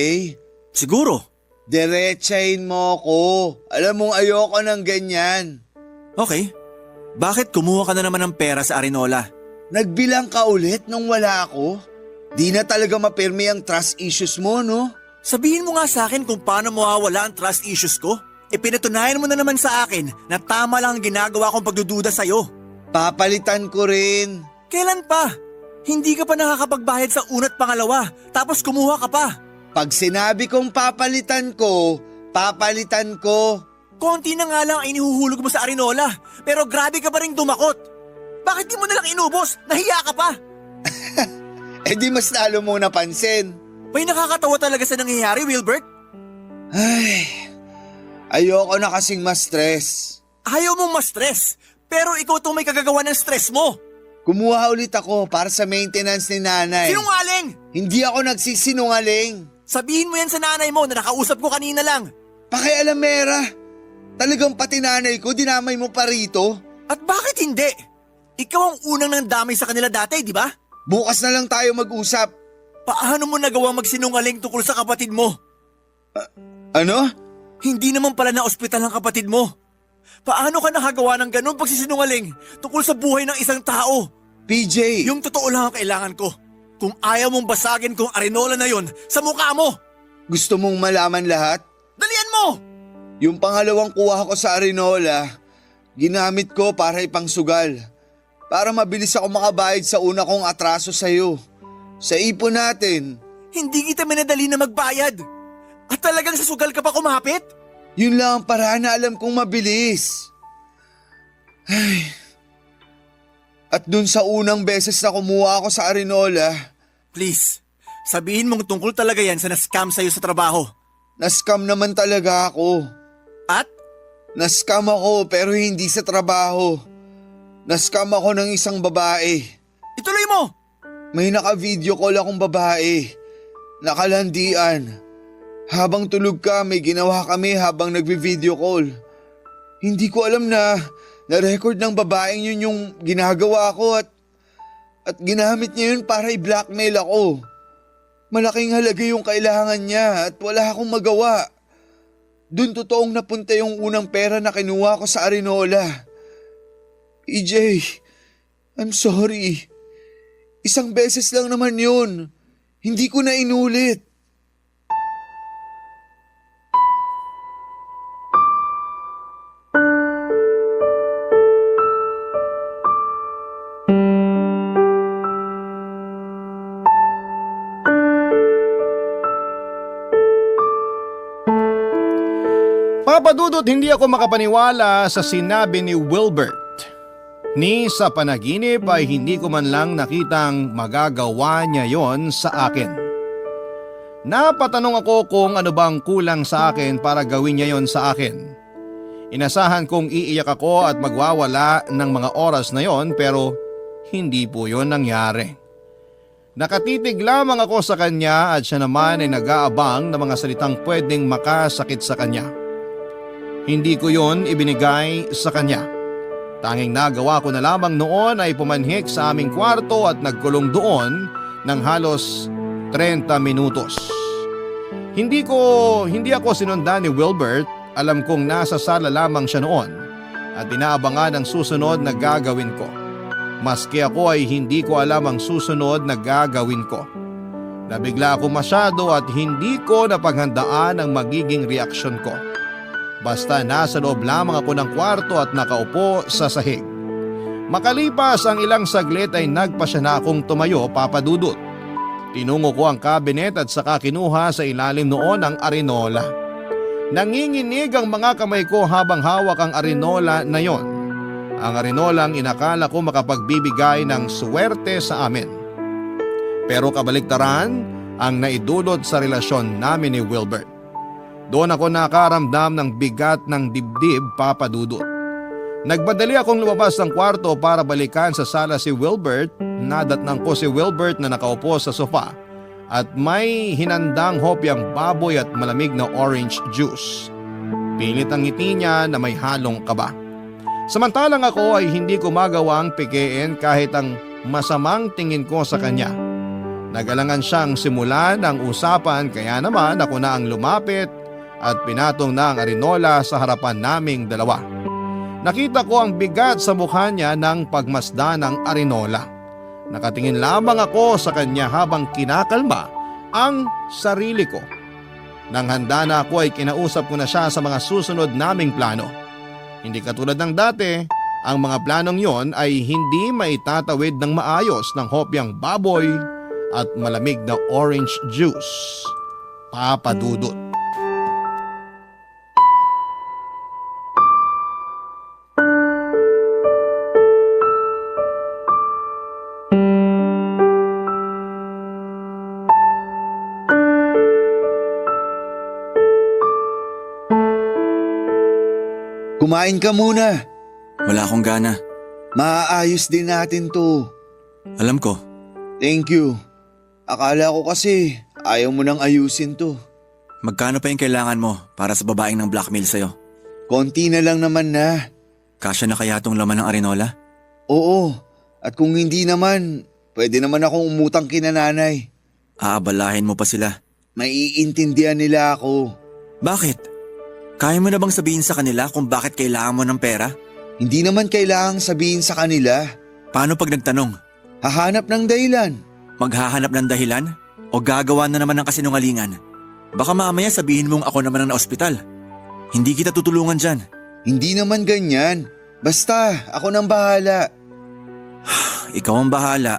Siguro.
Diretsahin mo ko. Alam mong ayoko ng ganyan.
Okay. Bakit kumuha ka na naman ng pera sa Arenola?
Nagbilang ka ulit nung wala ako? Di na talaga mapirmi ang trust issues mo, no?
Sabihin mo nga sa akin kung paano mawawala ang trust issues ko. Pinatunayan mo na naman sa akin na tama lang ang ginagawa kong pagdududa sa'yo.
Papalitan ko rin.
Kailan pa? Hindi ka pa nakakapagbayad sa una't pangalawa, tapos kumuha ka pa.
Pag sinabi kong papalitan ko, papalitan ko.
Konti na nga lang ang inihuhulog mo sa Arenola, pero grabe ka pa rin dumakot. Bakit di mo nalang inubos? Nahiya ka pa.
Di mas lalo mo napansin.
May nakakatawa talaga sa nangyayari, Wilbert.
Ay, ayoko na kasing ma-stress.
Ayaw mong ma-stress, pero ikaw itong may kagagawa ng stress mo.
Kumuha ulit ako para sa maintenance ni nanay.
Sinungaling!
Hindi ako nagsisinungaling.
Sabihin mo yan sa nanay mo na nakausap ko kanina lang.
Pakialamera. Talagang pati nanay ko dinamay mo pa rito.
At bakit hindi? Ikaw ang unang nandamay sa kanila dati, di ba?
Bukas na lang tayo mag-usap.
Paano mo nagawang magsinungaling tungkol sa kapatid mo?
Ano?
Hindi naman pala na ospital ang kapatid mo. Paano ka nakagawa ng ganun pagsisinungaling tungkol sa buhay ng isang tao?
PJ!
Yung totoo lang ang kailangan ko. Kung ayaw mong basagin kong Arenola na yon sa mukha mo.
Gusto mong malaman lahat?
Dalian mo!
Yung pangalawang kuha ko sa Arenola, ginamit ko para ipangsugal. Para mabilis ako makabayad sa una kong atraso sa'yo. Sa ipon natin.
Hindi kita minadali na magbayad. At talagang sa sugal ka pa kumapit?
Yun lang ang paraan na alam kong mabilis. At dun sa unang beses na kumuha ako sa Arinola,
Please, sabihin mong tungkol talaga yan sa na-scam sa'yo sa trabaho.
na-scam naman talaga ako.
At?
Na-scam ako pero hindi sa trabaho. Na-scam ako ng isang babae.
Ituloy mo!
May naka-video call akong babae. Nakalandian. Habang tulog ka, may ginawa kami habang nagvi-video call. Hindi ko alam na na-record ng babaeng yun yung ginagawa ko at ginamit niya yun para i-blackmail ako. Malaking halaga yung kailangan niya at wala akong magawa. Doon totoong napunta yung unang pera na kinuha ko sa Arinola. EJ, I'm sorry. Isang beses lang naman yun. Hindi ko na inulit.
Papadudot, hindi ako makapaniwala sa sinabi ni Wilbert. Ni sa panaginip ay hindi ko man lang nakitang magagawa niya yon sa akin. Napatanong ako kung ano bang kulang sa akin para gawin niya yon sa akin. Inasahan kong iiyak ako at magwawala ng mga oras na yon pero hindi po yon nangyari. Nakatitig lamang ako sa kanya at siya naman ay nag-aabang ng mga salitang pwedeng makasakit sa kanya. Hindi ko yon ibinigay sa kanya. Tanging nagawa ko na lamang noon ay pumanhik sa aming kwarto at nagkulong doon ng halos 30 minutos. Hindi ako sinundan ni Wilbert, alam kong nasa sala lamang siya noon at inaabangan ang susunod na gagawin ko. Maski ako ay hindi ko alam ang susunod na gagawin ko. Nabigla ako masyado at hindi ko napaghandaan ang magiging reaksyon ko. Basta nasa loob lamang ako ng kwarto at nakaupo sa sahig. Makalipas ang ilang saglit ay nagpasya na akong tumayo, Papadudot. Tinungo ko ang kabinet at saka kinuha sa ilalim noon ang arinola. Nanginginig ang mga kamay ko habang hawak ang arinola na yon. Ang arinolang inakala ko makapagbibigay ng swerte sa amin. Pero kabaliktaran ang naidulot sa relasyon namin ni Wilbert. Doon ako nakaramdam ng bigat ng dibdib, Papadudot. Nagmadali akong lumabas ng kwarto para balikan sa sala si Wilbert. Nadatnang ko si Wilbert na nakaupo sa sofa at may hinandang hopyang baboy at malamig na orange juice. Pilit ang ngiti niya na may halong kaba. Samantalang ako ay hindi ko magawang pikein kahit ang masamang tingin ko sa kanya. Nagalangan siyang simulan ang usapan kaya naman ako na ang lumapit at pinatong na ang arinola sa harapan naming dalawa. Nakita ko ang bigat sa mukha niya ng pagmasdan ng arinola. Nakatingin lamang ako sa kanya habang kinakalma ang sarili ko. Nang handa na ako ay kinausap ko na siya sa mga susunod naming plano. Hindi katulad ng dati, ang mga planong yon ay hindi maitatawid ng maayos ng hopyang baboy at malamig na orange juice. Papadudot.
Kumain ka muna.
Wala akong gana.
Maaayos din natin to.
Alam ko.
Thank you. Akala ko kasi ayaw mo nang ayusin to.
Magkano pa yung kailangan mo para sa babaeng ng blackmail sa'yo?
Konti na lang naman na.
Kasya na kaya tong laman ng arinola?
Oo. At kung hindi naman, pwede naman akong umutang kina nanay.
Aabalahin mo pa sila.
Maiintindihan nila ako.
Bakit? Kaya mo na bang sabihin sa kanila kung bakit kailangan mo ng pera?
Hindi naman kailangang sabihin sa kanila.
Paano pag nagtanong?
Hahanap ng dahilan.
Maghahanap ng dahilan? O gagawa na naman ng kasinungalingan? Baka mamaya sabihin mong ako naman ang na-ospital. Hindi kita tutulungan dyan.
Hindi naman ganyan. Basta, ako nang bahala.
Ikaw ang bahala,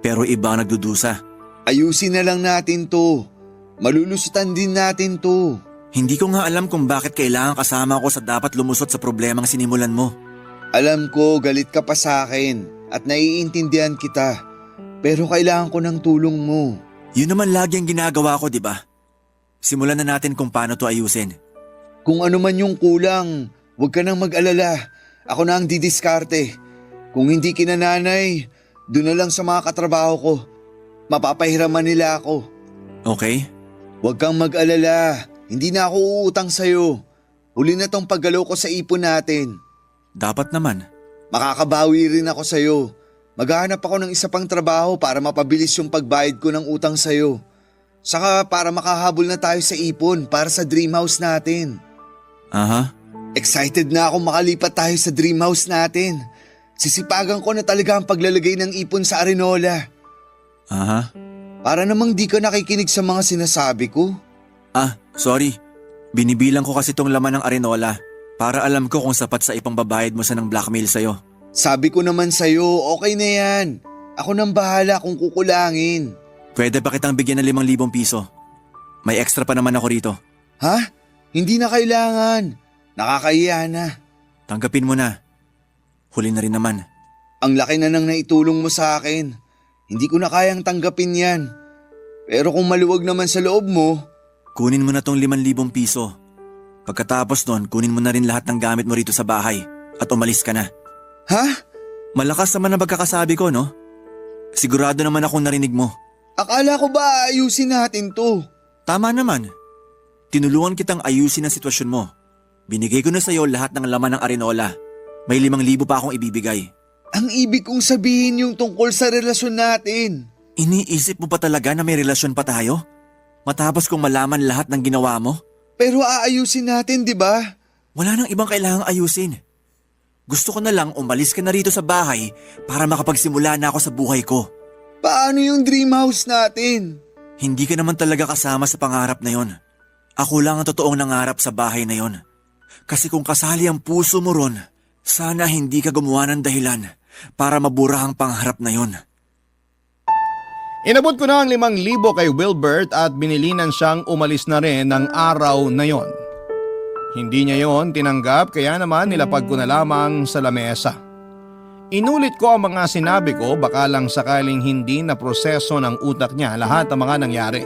pero iba ang nagdudusa.
Ayusin na lang natin to. Malulusutan din natin to.
Hindi ko nga alam kung bakit kailangan kasama ako sa dapat lumusot sa problemang sinimulan mo.
Alam ko galit ka pa sa akin at naiintindihan kita. Pero kailangan ko ng tulong mo.
Yun naman lagi ang ginagawa ko, di ba? Simulan na natin kung paano to ayusin.
Kung ano man yung kulang, huwag ka nang mag-alala. Ako na ang didiskarte. Kung hindi kinananay, doon na lang sa mga katrabaho ko. Mapapahiraman nila ako.
Okay?
Huwag kang mag-alala. Hindi na ako uutang sa'yo. Huli na tong paggalaw ko sa ipon natin.
Dapat naman.
Makakabawi rin ako sa'yo. Maghahanap ako ng isa pang trabaho para mapabilis yung pagbayad ko ng utang sa'yo. Saka para makahabol na tayo sa ipon para sa dream house natin.
Aha.
Excited na ako makalipat tayo sa dream house natin. Sisipagan ko na talaga ang paglalagay ng ipon sa Arenola.
Aha.
Para namang di ka nakikinig sa mga sinasabi ko.
Sorry. Binibilang ko kasi tong laman ng Arenola para alam ko kung sapat sa ipangbabayad mo sa ng blackmail sa'yo.
Sabi ko naman sa'yo, okay na yan. Ako nang bahala kung kukulangin.
Pwede ba kitang bigyan ng 5,000 piso? May extra pa naman ako rito.
Ha? Hindi na kailangan. Nakakahiya na.
Tanggapin mo na. Huli na rin naman.
Ang laki na nang naitulong mo sa akin. Hindi ko na kayang tanggapin yan. Pero kung maluwag naman sa loob mo,
Kunin mo na tong 5,000 piso. Pagkatapos nun, kunin mo na rin lahat ng gamit mo rito sa bahay at umalis ka na.
ha?
Malakas naman ang pagkakasabi ko, no? Sigurado naman akong narinig mo.
Akala ko ba ayusin natin to?
Tama naman. Tinulungan kitang ayusin ang sitwasyon mo. Binigay ko na sa'yo lahat ng laman ng Arenola. May 5,000 pa akong ibibigay.
Ang ibig kong sabihin yung tungkol sa relasyon natin.
Iniisip mo pa talaga na may relasyon pa tayo? Matapos kong malaman lahat ng ginawa mo?
Pero aayusin natin, di ba?
Wala nang ibang kailangang ayusin. Gusto ko na lang umalis ka na rito sa bahay para makapagsimula na ako sa buhay ko.
Paano yung dream house natin?
Hindi ka naman talaga kasama sa pangarap na yon. Ako lang ang totoong nangarap sa bahay na yon. Kasi kung kasali ang puso mo ron, sana hindi ka gumawa ng dahilan para mabura ang pangarap na yon.
Inabot ko na ang 5,000 kay Wilbert at binilinan siyang umalis na rin ng araw na yon. Hindi niya yon tinanggap kaya naman nilapag ko na lamang sa lamesa. Inulit ko ang mga sinabi ko baka lang sakaling hindi na proseso ng utak niya lahat ng mga nangyari.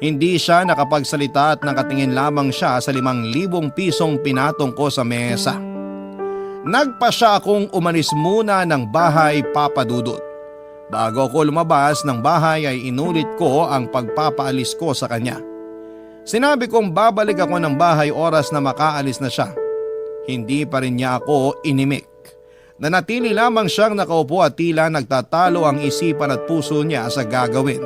Hindi siya nakapagsalita at nakatingin lamang siya sa 5,000 pisong pinatong ko sa mesa. Nagpa siya akong umalis muna ng bahay, Papa Dudut. Bago ako lumabas ng bahay ay inulit ko ang pagpapaalis ko sa kanya. Sinabi kong babalik ako ng bahay oras na makaalis na siya. Hindi pa rin niya ako inimik. Nanatili lamang siyang nakaupo at tila nagtatalo ang isipan at puso niya sa gagawin.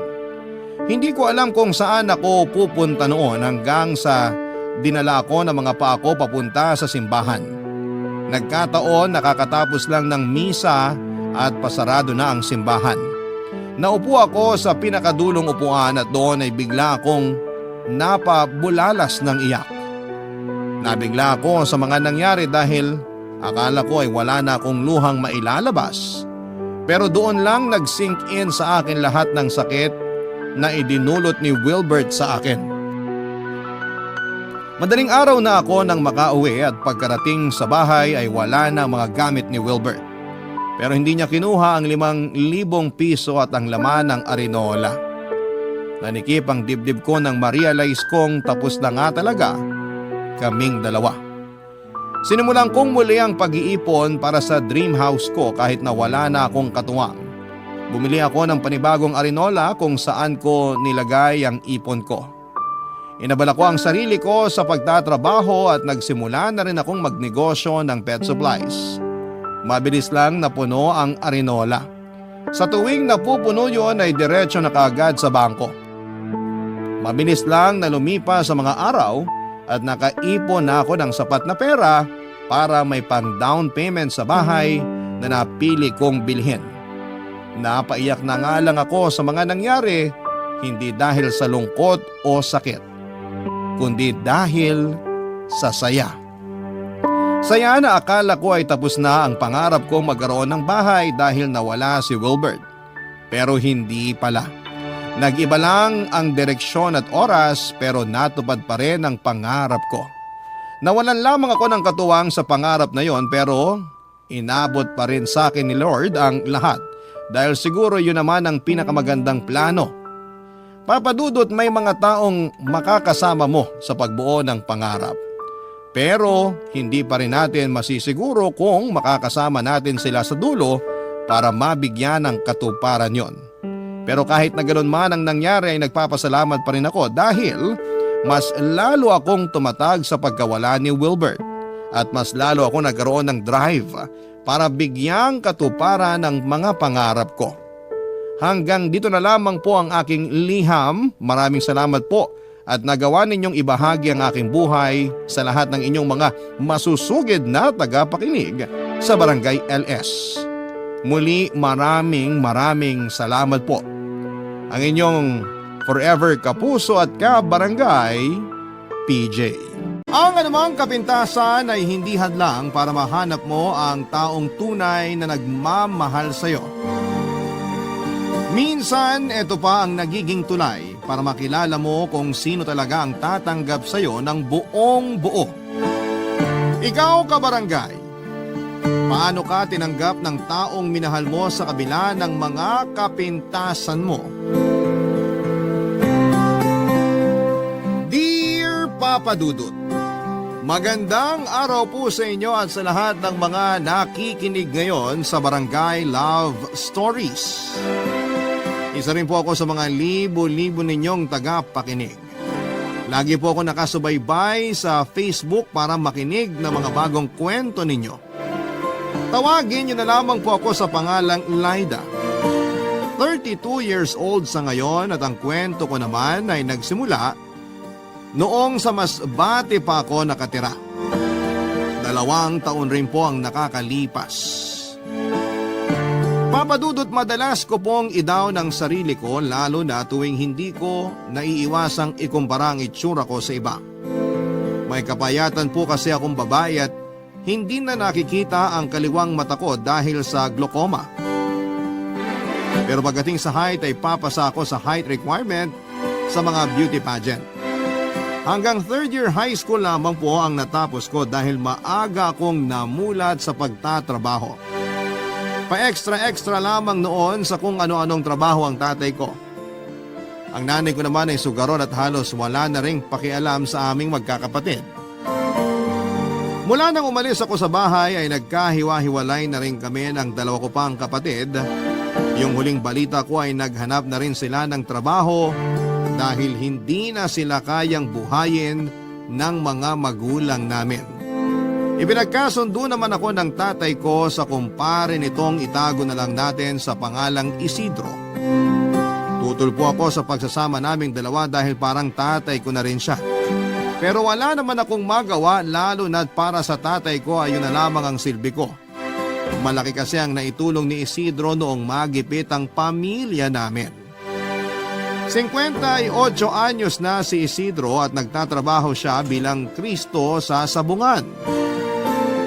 Hindi ko alam kung saan ako pupunta noon hanggang sa dinala ako ng mga paa ko papunta sa simbahan. Nagkataon nakakatapos lang ng misa at pasarado na ang simbahan. Naupo ako sa pinakadulong upuan at doon ay bigla akong napabulalas ng iyak. Nabigla ako sa mga nangyari dahil akala ko ay wala na akong luhang mailalabas. Pero doon lang nag-sink in sa akin lahat ng sakit na idinulot ni Wilbert sa akin. Madaling araw na ako nang makauwi at pagkarating sa bahay ay wala na mga gamit ni Wilbert. Pero hindi niya kinuha ang 5,000 piso at ang laman ng Arenola. Nanikip ang dibdib ko nang ma-realize kong tapos na nga talaga kaming dalawa. Sinimulan kong muli ang pag-iipon para sa dream house ko kahit na wala na akong katuwang. Bumili ako ng panibagong Arenola kung saan ko nilagay ang ipon ko. Inabala ko ang sarili ko sa pagtatrabaho at nagsimula na rin akong magnegosyo ng pet supplies. Mabilis lang napuno ang Arenola. Sa tuwing napupuno yon ay diretso na kaagad sa bangko. Mabilis lang na lumipas sa mga araw at nakaipon na ako ng sapat na pera para may pang down payment sa bahay na napili kong bilhin. Napaiyak na nga lang ako sa mga nangyari, hindi dahil sa lungkot o sakit, kundi dahil sa saya. Saya na akala ko ay tapos na ang pangarap kong magkaroon ng bahay dahil nawala si Wilbert. Pero hindi pala. Nag-iba lang ang direksyon at oras pero natupad pa rin ang pangarap ko. Nawalan lamang ako ng katuwang sa pangarap na yon pero inabot pa rin sa akin ni Lord ang lahat dahil siguro yun naman ang pinakamagandang plano. Papadudot, may mga taong makakasama mo sa pagbuo ng pangarap. Pero hindi pa rin natin masisiguro kung makakasama natin sila sa dulo para mabigyan ng katuparan yon. Pero kahit na ganoon man ang nangyari ay nagpapasalamat pa rin ako dahil mas lalo akong tumatag sa pagkawala ni Wilbert at mas lalo ako nagkaroon ng drive para bigyang katuparan ng mga pangarap ko. Hanggang dito na lamang po ang aking liham. Maraming salamat po at nagawa ninyong ibahagi ang aking buhay sa lahat ng inyong mga masusugid na tagapakinig sa Barangay LS. Muli maraming salamat po. Ang inyong forever kapuso at kabarangay, PJ. Ang anumang kapintasan ay hindi hadlang para mahanap mo ang taong tunay na nagmamahal sa iyo. Minsan, ito pa ang nagiging tulay para makilala mo kung sino talaga ang tatanggap sa iyo ng buong buo. Ikaw, kabarangay, paano ka tinanggap ng taong minahal mo sa kabila ng mga kapintasan mo? Dear Papa Dudut, magandang araw po sa inyo at sa lahat ng mga nakikinig ngayon sa Barangay Love Stories. Isa rin po ako sa mga libo-libo ninyong tagapakinig. Lagi po ako nakasubaybay sa Facebook para makinig ng mga bagong kwento ninyo. Tawagin niyo na lamang po ako sa pangalang Lyda. 32 years old sa ngayon at ang kwento ko naman ay nagsimula noong sa mas bati pa ako nakatira. 2 taon rin po ang nakakalipas. Papadudot, madalas ko pong idaw ng sarili ko lalo na tuwing hindi ko naiiwasang ikumpara ang itsura ko sa iba. May kapayatan po kasi akong babae at hindi na nakikita ang kaliwang mata ko dahil sa glaucoma. Pero pagdating sa height ay papasa ako sa height requirement sa mga beauty pageant. Hanggang 3rd year high school lamang po ang natapos ko dahil maaga akong namulat sa pagtatrabaho. Pa-extra lamang noon sa kung ano-anong trabaho ang tatay ko. Ang nanay ko naman ay sugaron at halos wala na ring pakialam sa aming magkakapatid. Mula nang umalis ako sa bahay ay nagkahiwa-hiwalay na rin kami ng 2 ko pang kapatid. Yung huling balita ko ay naghanap na rin sila ng trabaho dahil hindi na sila kayang buhayin ng mga magulang namin. Ipinagkasundo naman ako ng tatay ko sa kumpare nitong itago na lang natin sa pangalang Isidro. Tutol po ako sa pagsasama naming 2 dahil parang tatay ko na rin siya. Pero wala naman akong magawa lalo na't para sa tatay ko ay yun na lamang ang silbi ko. Malaki kasi ang naitulong ni Isidro noong magipit ang pamilya namin. 58 anyos na si Isidro at nagtatrabaho siya bilang Kristo sa sabungan.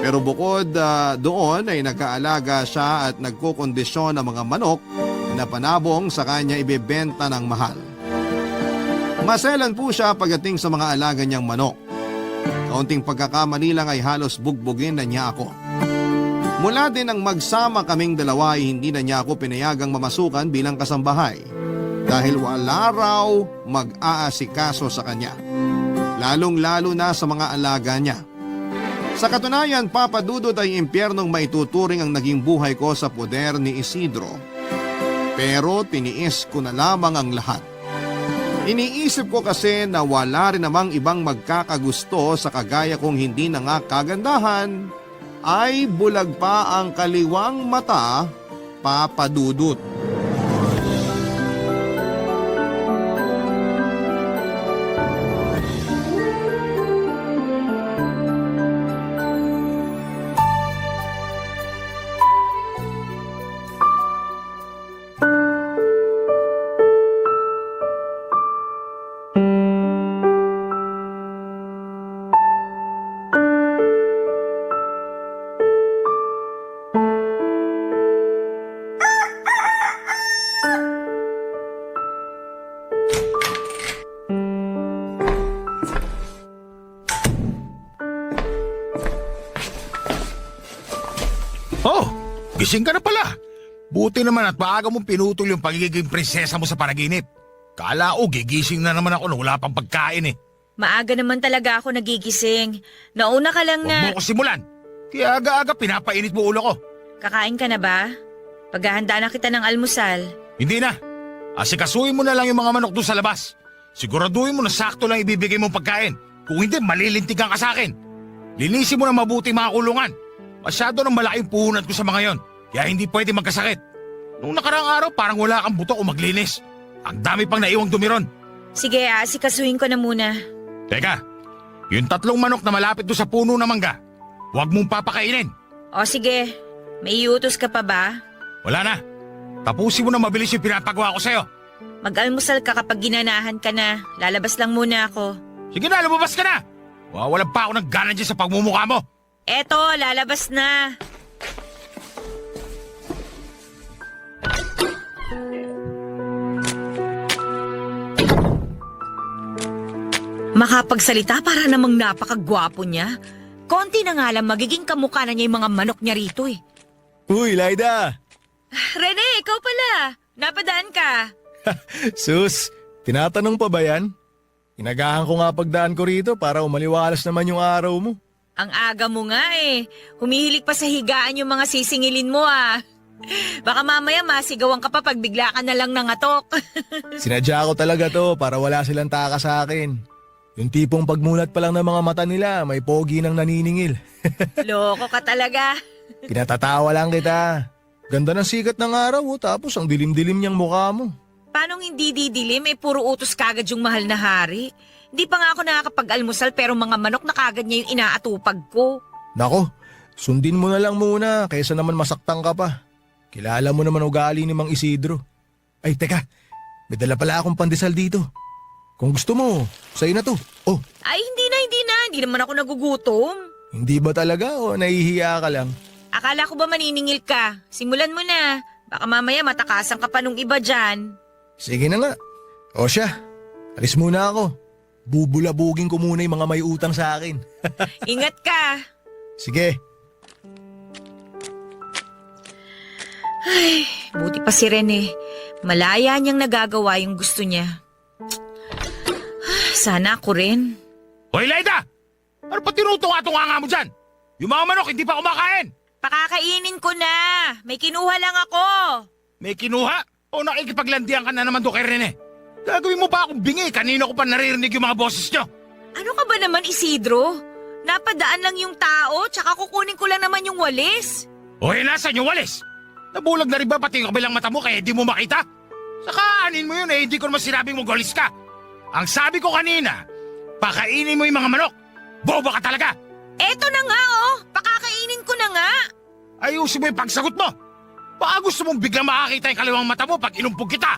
Pero bukod doon ay nagkaalaga siya at nagkukondisyon ng mga manok na panabong sa kanya ibebenta ng mahal. Maselan po siya pagdating sa mga alaga niyang manok. Kaunting pagkakamali lang ay halos bugbugin na niya ako. Mula din ang magsama kaming 2 ay hindi na niya ako pinayagang mamasukan bilang kasambahay dahil wala raw mag-aasikaso sa kanya. Lalong-lalo na sa mga alaga niya. Sa katunayan, Papadudot, ay impyernong maituturing ang naging buhay ko sa poder ni Isidro. Pero tiniis ko na lamang ang lahat. Iniisip ko kasi na wala rin namang ibang magkakagusto sa kagaya kong hindi na nga kagandahan, ay bulag pa ang kaliwang mata, Papadudot.
gising ka na pala. Buti naman at maaga mong pinutol yung pagiging prinsesa mo sa panaginip. Kala ko gigising na naman ako na wala pang pagkain eh.
Maaga naman talaga ako nagigising. Nauna ka lang
Huwag mo
na...
ko simulan. Kaya aga-aga pinapainit mo ulo ko.
Kakain ka na ba? Paghahanda na kita ng almusal.
Hindi na. Asikasuhin mo na lang yung mga manok doon sa labas. Siguraduhin mo na sakto lang ibibigay mong pagkain. Kung hindi, malilintigan ka sa akin. Linisin mo na mabuti mga kulungan. Masyado nang malaking puhunan ko sa mga yon. Kaya hindi pwede magkasakit. Nung nakaraang araw, parang wala kang buto o maglinis. Ang dami pang naiwang dumi ron.
Sige, asikasuhin ko na muna.
Teka, yung 3 manok na malapit doon sa puno ng mangga, huwag mong papakainin.
O sige, may iutos ka pa ba?
Wala na. Tapusin mo na mabilis yung pinapagawa ko sa'yo.
Mag-almusal ka kapag ginanahan ka na. Lalabas lang muna ako.
Sige na, lumabas ka na. Wawalan pa ako ng gana dyan sa pagmumukha mo.
Eto, lalabas na. Makapagsalita para namang napakagwapo niya. Konti na nga lang magiging kamukha na niya yung mga manok niya rito eh.
Uy, Laida!
Rene, ikaw pala. Napadaan ka.
Sus, tinatanong pa ba yan? Inagahan ko nga pagdaan ko rito para umaliwalas naman yung araw mo.
Ang aga mo nga eh. Humihilik pa sa higaan yung mga sisingilin mo ah. Baka mamaya masigawan ka pa pag bigla ka na lang nangatok.
Sinadya ko talaga to para wala silang taka sa akin. Yung tipong pagmulat pa lang ng mga mata nila, may pogi nang naniningil.
Loko ka talaga.
Pinatatawa lang kita. Ganda ng sikat ng araw tapos ang dilim-dilim niyang mukha mo.
Paano hindi didilim eh puro utos kagad yung mahal na hari? Hindi pa nga ako nakakapag-almusal pero mga manok na kagad niya yung inaatupag ko.
Nako, sundin mo na lang muna kaysa naman masaktan ka pa. Kilala mo naman ugali ni Mang Isidro. Ay teka, may dala pala akong pandesal dito. Kung gusto mo, sa'yo na to. Oh,
Ay hindi na. Hindi naman ako nagugutom.
hindi ba talaga o nahihiya ka lang?
Akala ko ba maniningil ka? Simulan mo na. Baka mamaya matakasan ka pa nung iba dyan.
Sige na nga. O siya, alis muna ako. Bubulabugin ko muna yung mga may utang sa akin.
Ingat ka.
Sige.
Ay, buti pa si Rene. Malaya niyang nagagawa yung gusto niya. Sana ako rin.
Hoy, Laida! Ano pa tinutunga-tunga mo dyan? Yung mga manok hindi pa kumakain.
Pakakainin ko na. May kinuha lang ako.
May kinuha? O nakikipaglandian ka na naman doon kay Rene? Gagawin mo pa akong bingi. Kanina ko pa naririnig yung mga boses nyo.
Ano ka ba naman, Isidro? Napadaan lang yung tao, tsaka kukunin ko lang naman yung walis.
Hoy, nasan yung walis? Nabulag na rin ba pati yung kabilang mata mo kaya di mo makita? Saka anin mo yun eh, hindi ko naman sinabing mong walis ka. Ang sabi ko kanina, pakainin mo yung mga manok. Bobo ka talaga.
Eto na nga oh, pakakainin ko na nga.
Ayusin mo yung pagsagot mo. Baka gusto mong biglang makakita yung kalawang mata mo pag inumpog kita.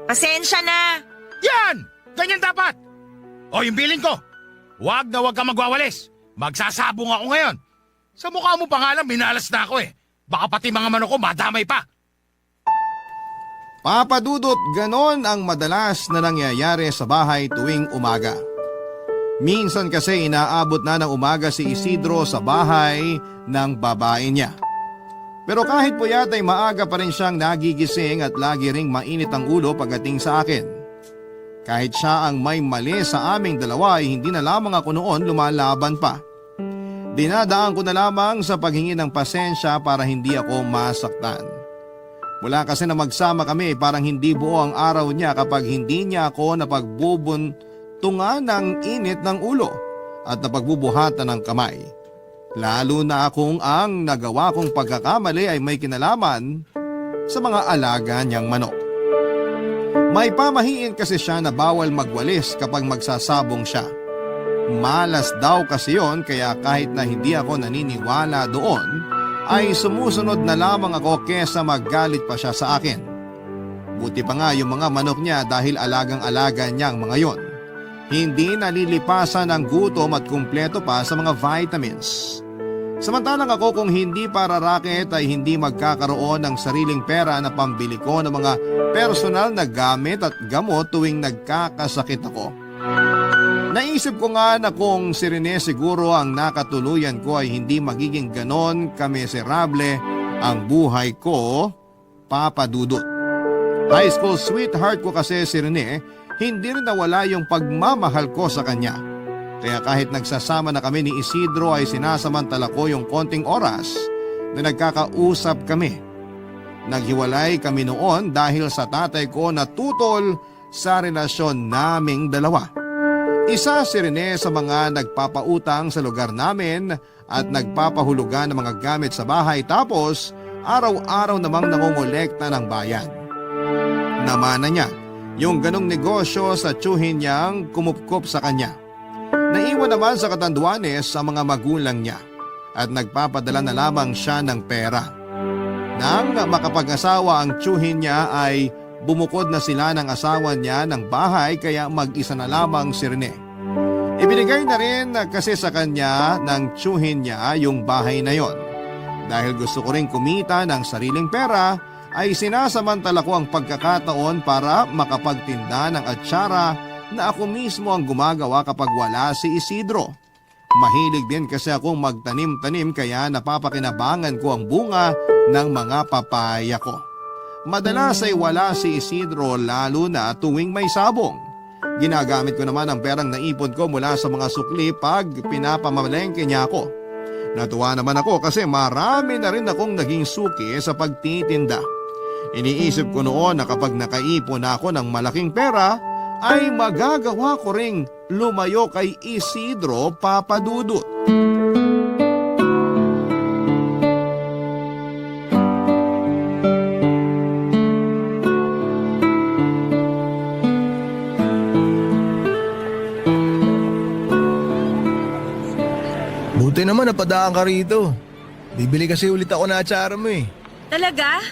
Pasensya na.
Yan! Ganyan dapat. O yung bilin ko, wag na wag ka magwawalis. Magsasabong ako ngayon. Sa mukha mo pa nga lang, minalas na ako eh. Baka pati mga manok ko madamay pa.
Papadudot, ganon ang madalas na nangyayari sa bahay tuwing umaga. Minsan kasi inaabot na ng umaga si Isidro sa bahay ng babae niya. Pero kahit po yata'y maaga pa rin siyang nagigising at lagi ring mainit ang ulo pagdating sa akin. Kahit siya ang may mali sa aming dalawa ay hindi na lamang ako noon lumalaban pa. Dinadaan ko na lamang sa paghingi ng pasensya para hindi ako masaktan. Mula kasi na magsama kami parang hindi buo ang araw niya kapag hindi niya ako napagbubuntungan ng init ng ulo at napagbubuhatan ng kamay. Lalo na akong ang nagawa kong pagkakamali ay may kinalaman sa mga alaga niyang manok. May pamahiin kasi siya na bawal magwalis kapag magsasabong siya. Malas daw kasi yon kaya kahit na hindi ako naniniwala doon, ay sumusunod na lamang ako kesa magalit pa siya sa akin. Buti pa nga yung mga manok niya dahil alagang-alaga niya ang mga yon. Hindi nalilipasan ng gutom at kumpleto pa sa mga vitamins. Samantalang ako kung hindi para racket ay hindi magkakaroon ng sariling pera na pambili ko ng mga personal na gamit at gamot tuwing nagkakasakit ako. Naisip ko nga na kung si Rene siguro ang nakatuluyan ko ay hindi magiging ganon kamiserable ang buhay ko, Papa Dudut. High school sweetheart ko kasi si Rene, hindi rin nawala yung pagmamahal ko sa kanya. Kaya kahit nagsasama na kami ni Isidro ay sinasamantala ko yung konting oras na nagkakausap kami. Naghiwalay kami noon dahil sa tatay ko na tutol sa relasyon naming dalawa. Isa si Rene sa mga nagpapautang sa lugar namin at nagpapahulugan ng mga gamit sa bahay tapos araw-araw namang nangongolekta ng bayan. Namana niya yung ganong negosyo sa tiyuhin niyang kumupkop sa kanya. Naiwan naman sa Catanduanes sa mga magulang niya at nagpapadala na lamang siya ng pera. Nang makapag-asawa ang tiyuhin niya ay bumukod na sila ng asawa niya ng bahay kaya mag-isa na lamang si Rene. Ibinigay na rin kasi sa kanya ng tiyuhin niya yung bahay na yon. Dahil gusto ko rin kumita ng sariling pera ay sinasamantala ko ang pagkakataon para makapagtinda ng atsara na ako mismo ang gumagawa kapag wala si Isidro. Mahilig din kasi akong magtanim-tanim kaya napapakinabangan ko ang bunga ng mga papaya ko. Madalas ay wala si Isidro lalo na tuwing may sabong. Ginagamit ko naman ang perang naipon ko mula sa mga sukli pag pinapamamalengke niya ako. Natuwa naman ako kasi marami na rin akong naging suki sa pagtitinda. Iniisip ko noon na kapag nakaipon ako ng malaking pera ay magagawa ko ring lumayo kay Isidro, Papa Dudut.
Buti naman napadaan ka rito. Bibili kasi ulit ako na atsara mo eh.
Talaga?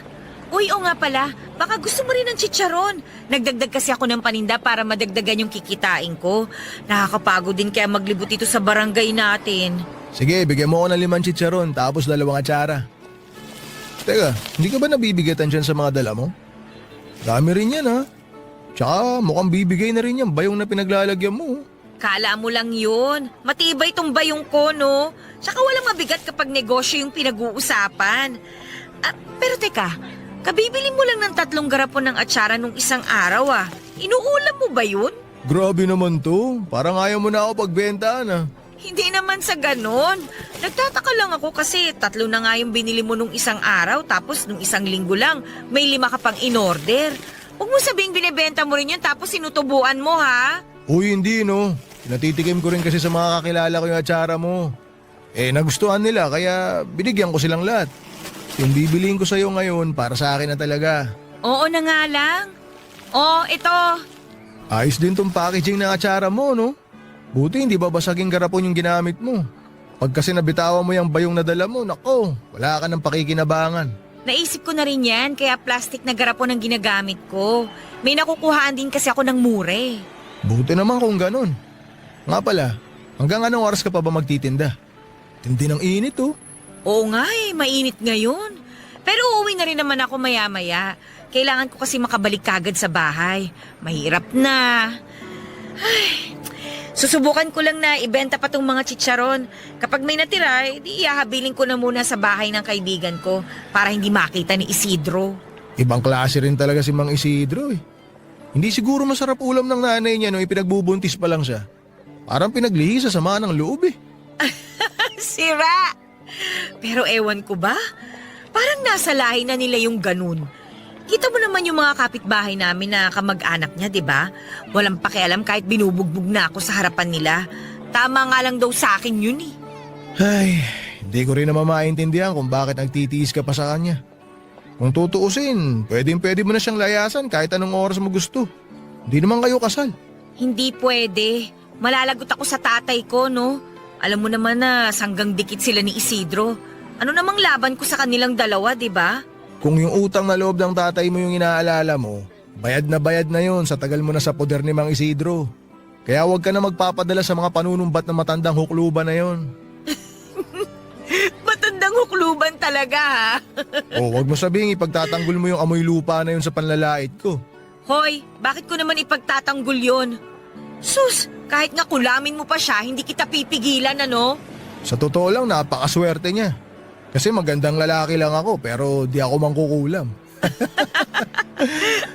Uy, o nga pala, baka gusto mo rin ng chicharon. Nagdagdag kasi ako ng paninda para madagdagan yung kikitain ko. Nakakapagod din kaya maglibot ito sa barangay natin.
Sige, bigyan mo ako ng 5 chicharon tapos 2 atsara. Teka, hindi ka ba nabibigatan dyan sa mga dala mo? Dami rin yan ha. Tsaka mukhang bibigay na rin yan bayong na pinaglalagyan mo.
Kala mo lang yun. Matibay tong bayong ko, no? Tsaka walang mabigat kapag negosyo yung pinag-uusapan. Pero teka, kabibili mo lang ng 3 garapon ng atsara nung isang araw ah. Inuulam mo ba yun?
Grabe naman to. Parang ayaw mo na ako pagbentahan ah.
Hindi naman sa ganon. Nagtataka lang ako kasi 3 na nga yung binili mo nung isang araw tapos nung isang linggo lang may 5 ka pang in-order. Huwag mo sabihing binibenta mo rin yun tapos sinutubuan mo ha?
Uy, hindi no. Natitikim ko rin kasi sa mga kakilala ko yung atsara mo. Nagustuhan nila kaya binigyan ko silang lahat. Yung bibiliin ko sa'yo ngayon para sa akin na talaga.
Oo na nga lang. Oh, ito.
Ayos din tong packaging ng atsara mo, no? Buti hindi babasaging garapon yung ginamit mo. Pag kasi nabitawan mo yung bayong nadala mo, nako, wala ka ng pakikinabangan.
Naisip ko na rin yan kaya plastic na garapon ang ginagamit ko. May nakukuhaan din kasi ako ng mure.
Buti naman kung ganun. Nga pala, hanggang anong oras ka pa ba magtitinda? Tindi ng init oh.
Oo nga mainit ngayon. Pero uuwi na rin naman ako maya-maya. Kailangan ko kasi makabalik kagad sa bahay. Mahirap na. Ay, susubukan ko lang na ibenta pa tong mga chicharon. Kapag may natira, di ihahabilin ko na muna sa bahay ng kaibigan ko para hindi makita ni Isidro.
Ibang klase rin talaga si Mang Isidro eh. Hindi siguro masarap ulam ng nanay niya nung ipinagbubuntis pa lang siya. Parang pinaglihi sa sama ng loob eh.
Sira! Pero ewan ko ba? Parang nasa lahi na nila yung ganun. Kita mo naman yung mga kapitbahay namin na kamag-anak niya, di ba? Walang pakialam kahit binubugbog na ako sa harapan nila. Tama nga lang daw sa akin yun eh.
Ay, hindi ko rin naman maintindihan kung bakit nagtitiis ka pa sa kanya. Kung tutuusin, pwede mo na siyang layasan kahit anong oras mo gusto. Hindi naman kayo kasal.
Hindi pwede. Malalagot ako sa tatay ko, no? Alam mo naman na sanggang dikit sila ni Isidro. Ano namang laban ko sa kanilang dalawa, di ba?
Kung yung utang na loob ng tatay mo yung inaalala mo, bayad na yon sa tagal mo na sa poder ni Mang Isidro. Kaya huwag ka na magpapadala sa mga panunumbat na matandang hukluban na yon.
Matandang hukluban talaga, ha?
O huwag mo sabihin ipagtatanggol mo yung amoy lupa na yon sa panlalait ko.
Hoy, bakit ko naman ipagtatanggol yon? Sus, kahit nga kulamin mo pa siya, hindi kita pipigilan, ano?
Sa totoo lang, napakaswerte niya. Kasi magandang lalaki lang ako pero di ako mangkukulam.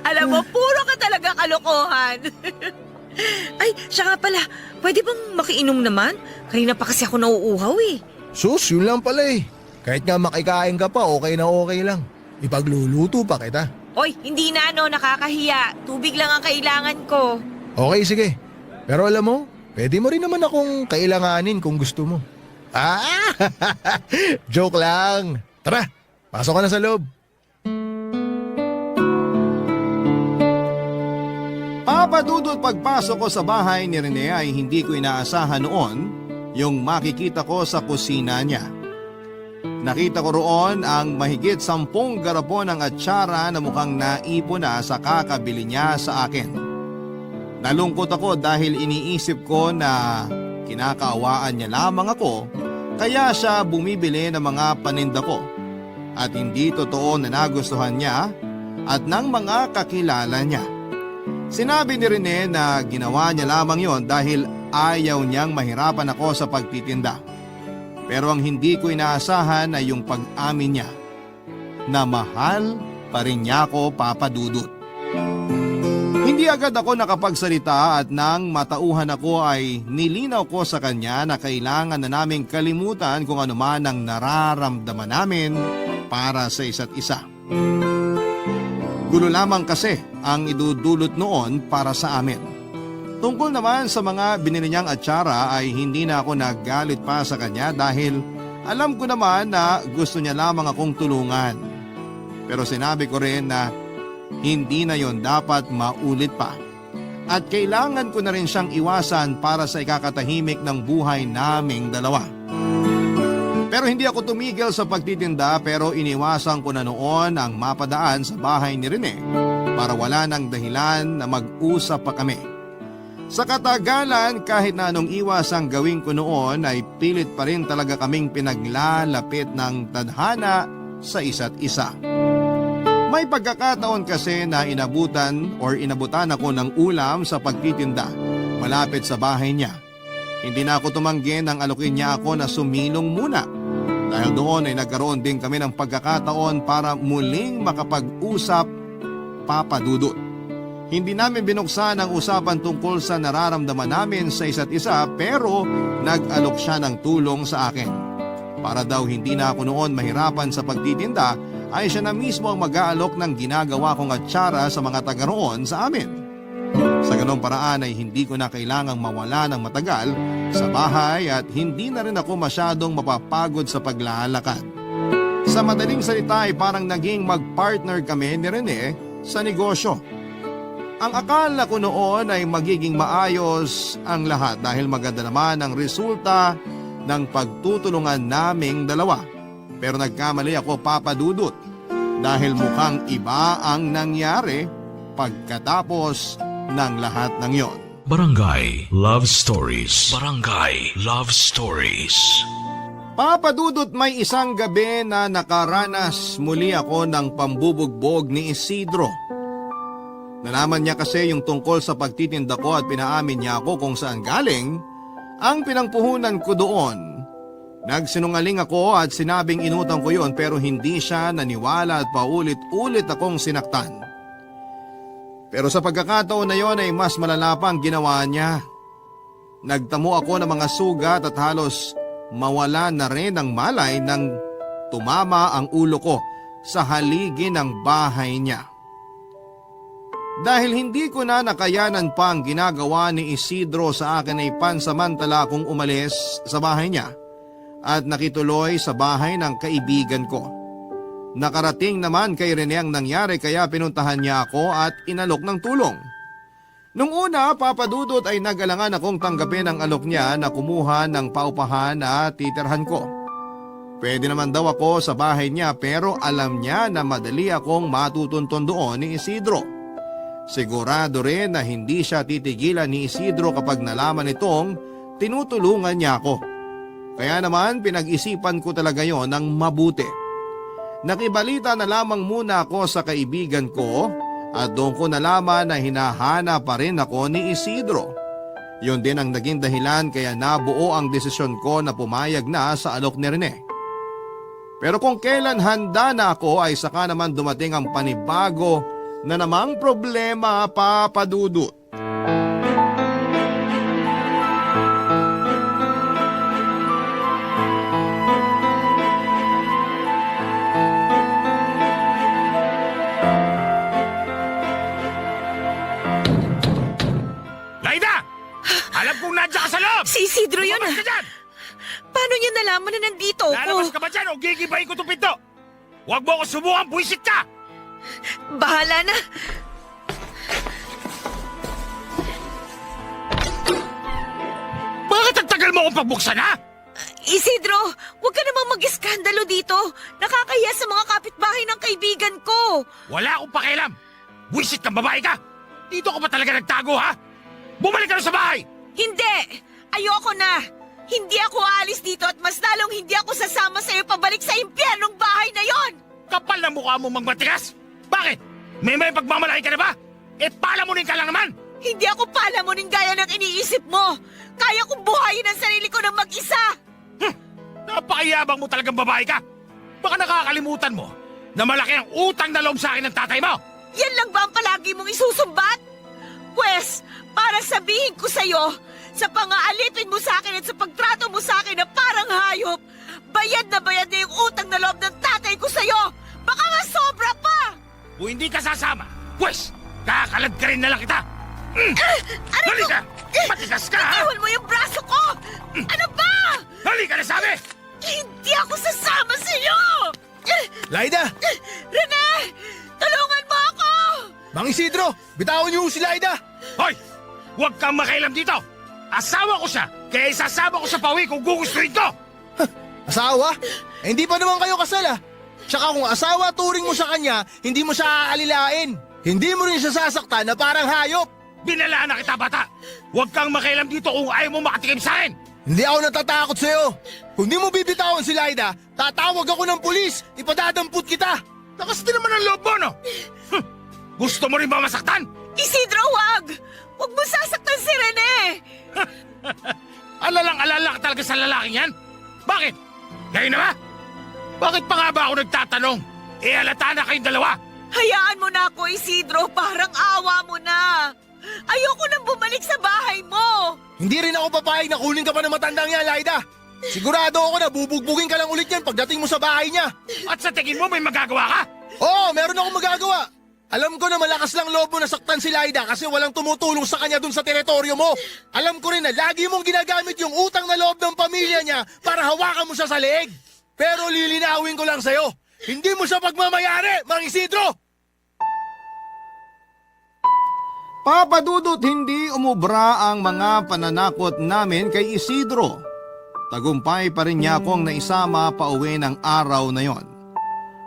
Alam mo, puro ka talaga kalokohan. Ay, siya nga pala, pwede bang makiinom naman? Kanina pa kasi ako nauuhaw eh.
Sus, yun lang pala eh. Kahit nga makikain ka pa, okay na okay lang. Ipagluluto pa kita.
Oy, hindi na ano, nakakahiya. Tubig lang ang kailangan ko.
Okay, sige. Pero alam mo, pwede mo rin naman akong kailanganin kung gusto mo. Ah! Joke lang. Tara, pasok ka na sa loob.
Papadudot pagpasok ko sa bahay ni Rene ay hindi ko inaasahan noon yung makikita ko sa kusina niya. Nakita ko roon ang mahigit 10 garapon ng atsara na mukhang naipon na sa kakabili niya sa akin. Nalungkot ako dahil iniisip ko na kinakaawaan niya lamang ako kaya siya bumibili ng mga paninda ko. At hindi totoo na nagustuhan niya at ng mga kakilala niya. Sinabi ni Rene na ginawa niya lamang yon dahil ayaw niyang mahirapan ako sa pagtitinda. Pero ang hindi ko inaasahan ay yung pag-amin niya na mahal pa rin niya ako, Papa Dudut. Hindi agad ako nakapagsalita at nang matauhan ako ay nilinaw ko sa kanya na kailangan na naming kalimutan kung ano man ang nararamdaman namin para sa isa't isa. Gulo lamang kasi ang idudulot noon para sa amin. Tungkol naman sa mga binili niyang atsara ay hindi na ako naggalit pa sa kanya dahil alam ko naman na gusto niya lamang akong tulungan. Pero sinabi ko rin na hindi na yon dapat maulit pa. At kailangan ko na rin siyang iwasan para sa ikakatahimik ng buhay naming dalawa. Pero hindi ako tumigil sa pagtitinda pero iniwasan ko na noon ang mapadaan sa bahay ni Rene para wala nang dahilan na mag-usap pa kami. Sa katagalan kahit na anong iwas ang gawin ko noon ay pilit pa rin talaga kaming pinaglalapit ng tadhana sa isa't isa. May pagkakataon kasi na inabutan ako ng ulam sa pagtitinda malapit sa bahay niya. Hindi na ako tumanggi nang alokin niya ako na sumilong muna. Dahil doon ay nagkaroon din kami ng pagkakataon para muling makapag-usap, Papa Dudut. Hindi namin binuksan ang usapan tungkol sa nararamdaman namin sa isa't isa pero nag-alok siya ng tulong sa akin. Para daw hindi na ako noon mahirapan sa pagtitinda ay siya na mismo ang mag-aalok ng ginagawa kong atsara sa mga taga roon sa amin. Sa ganong paraan ay hindi ko na kailangang mawala ng matagal sa bahay at hindi na rin ako masyadong mapapagod sa paglalakad. Sa madaling salita ay parang naging mag-partner kami ni Rene sa negosyo. Ang akala ko noon ay magiging maayos ang lahat dahil maganda naman ang resulta ng pagtutulungan naming dalawa. Pero nagkamali ako, Papa Dudut, dahil mukhang iba ang nangyari pagkatapos ng lahat ng yon.
Barangay Love Stories. Barangay Love Stories.
Papa Dudut, may isang gabi na nakaranas muli ako ng pambubugbog ni Isidro. Nalaman niya kasi yung tungkol sa pagtitinda ko at pinaamin niya ako kung saan galing ang pinangpuhunan ko doon. Nagsinungaling ako at sinabing inutang ko yon pero hindi siya naniwala at paulit-ulit akong sinaktan. Pero sa pagkakataon na yon ay mas malala pa ang ginawa niya. Nagtamo ako ng mga sugat at halos mawala na rin ang malay nang tumama ang ulo ko sa haligi ng bahay niya. Dahil hindi ko na nakayanan pa ang ginagawa ni Isidro sa akin ay pansamantala akong umalis sa bahay niya at nakituloy sa bahay ng kaibigan ko. Nakarating naman kay Rene ang nangyari kaya pinuntahan niya ako at inalok ng tulong. Nung una, Papa Dudut ay nag-alangan akong tanggapin ang alok niya na kumuha ng paupahan at titirhan ko. Pwede naman daw ako sa bahay niya pero alam niya na madali akong matutunton doon ni Isidro. Sigurado rin na hindi siya titigilan ni Isidro kapag nalaman itong tinutulungan niya ako. Kaya naman pinag-isipan ko talaga yon ng mabuti. Nakibalita na lamang muna ako sa kaibigan ko at doon ko nalaman na hinahana pa rin ako ni Isidro. Yun din ang naging dahilan kaya nabuo ang desisyon ko na pumayag na sa alok ni Rene. Pero kung kailan handa na ako ay saka naman dumating ang panibago na namang problema, Papa Dudut.
Laida! Alam kong nandiyan ka sa loob!
Si Isidro yun
Lumabas
ah.
ka dyan!
Paano niya nalaman na nandito
Lalabas
ako?
ka ba dyan o gigibahin ko itong pinto? Huwag mo ako subukan, buwisit ka!
Bahala na.
Bakit ang tagal mo akong pagbuksan, ha?
Isidro, huwag ka namang mag-iskandalo dito. Nakakahiya sa mga kapitbahay ng kaibigan ko.
Wala akong pakialam! Buwisit kang babae ka! Dito ka pa talaga nagtago, ha? Bumalik ka na sa bahay!
Hindi! Ayoko na! Hindi ako aalis dito at mas lalong hindi ako sasama sa iyo pabalik sa impyernong bahay na yon!
Kapal na mukha mo magmatigas! Bakit? May pagmamalaki ka na ba? Eh, palamunin ka lang naman!
Hindi ako palamunin gaya ng iniisip mo! Kaya kong buhayin ang sarili ko ng mag-isa!
Napakayabang mo talagang babae ka! Baka nakakalimutan mo na malaki ang utang na loob sa akin ng tatay mo!
Yan lang ba ang palagi mong isusumbat? Pwes, para sabihin ko sa'yo, sa pangaalipin mo sa akin at sa pagtrato mo sa akin na parang hayop, bayad na yung utang na loob ng tatay ko sa'yo! Baka nga sobra pa!
Kung hindi ka sasama, pues, kakalad ka rin na lang kita! Halika! Matigas ka, ha?
Iwan mo yung braso ko! Ano ba?
Halika na sabi!
Hindi ako sasama sa'yo!
Laida!
Rene! Tulungan mo ako!
Mang Isidro! Bitawan niyo si Laida!
Hoy! Huwag kang makailam dito! Asawa ko siya, kaya isasama ko sa pawi kung gugustuhin ko!
Asawa? Eh, hindi pa naman kayo kasal ah. Tsaka kung asawa turing mo sa kanya, hindi mo siya aalilain. Hindi mo rin siya sasaktan na parang hayop.
Binalaan na kita, bata! Huwag kang makailam dito kung ayaw mo makatikim sa akin!
Hindi ako natatakot sa'yo. Kung di mo bibitawan si Laida, tatawag ako ng pulis. Ipadadamput kita.
Lakas din naman ang loob mo, no? Gusto mo rin ba masaktan?
Isidro, wag! Huwag mo sasaktan si Rene!
Alalang-alala ka talaga sa lalaking yan? Bakit? Ngayon na ba? Bakit pa nga ba ako nagtatanong? Eh, alata na kayong dalawa!
Hayaan mo na ako, Isidro. Parang awa mo na. Ayoko nang bumalik sa bahay mo.
Hindi rin ako papayag na kunin ka pa ng matandang yan, Laida. Sigurado ako na bubugbugin ka lang ulit yan pagdating mo sa bahay niya.
At sa tingin mo may magagawa ka?
Oo, meron akong magagawa. Alam ko na malakas lang loob mo na saktan si Laida kasi walang tumutulong sa kanya dun sa teritoryo mo. Alam ko rin na lagi mong ginagamit yung utang na loob ng pamilya niya para hawakan mo siya sa leeg. Pero lilinawin ko lang sa'yo, hindi mo siya pagmamayari, Mang Isidro!
Papa Dudut, hindi umubra ang mga pananakot namin kay Isidro. Tagumpay pa rin niya akong naisama pauwi ng araw na yon.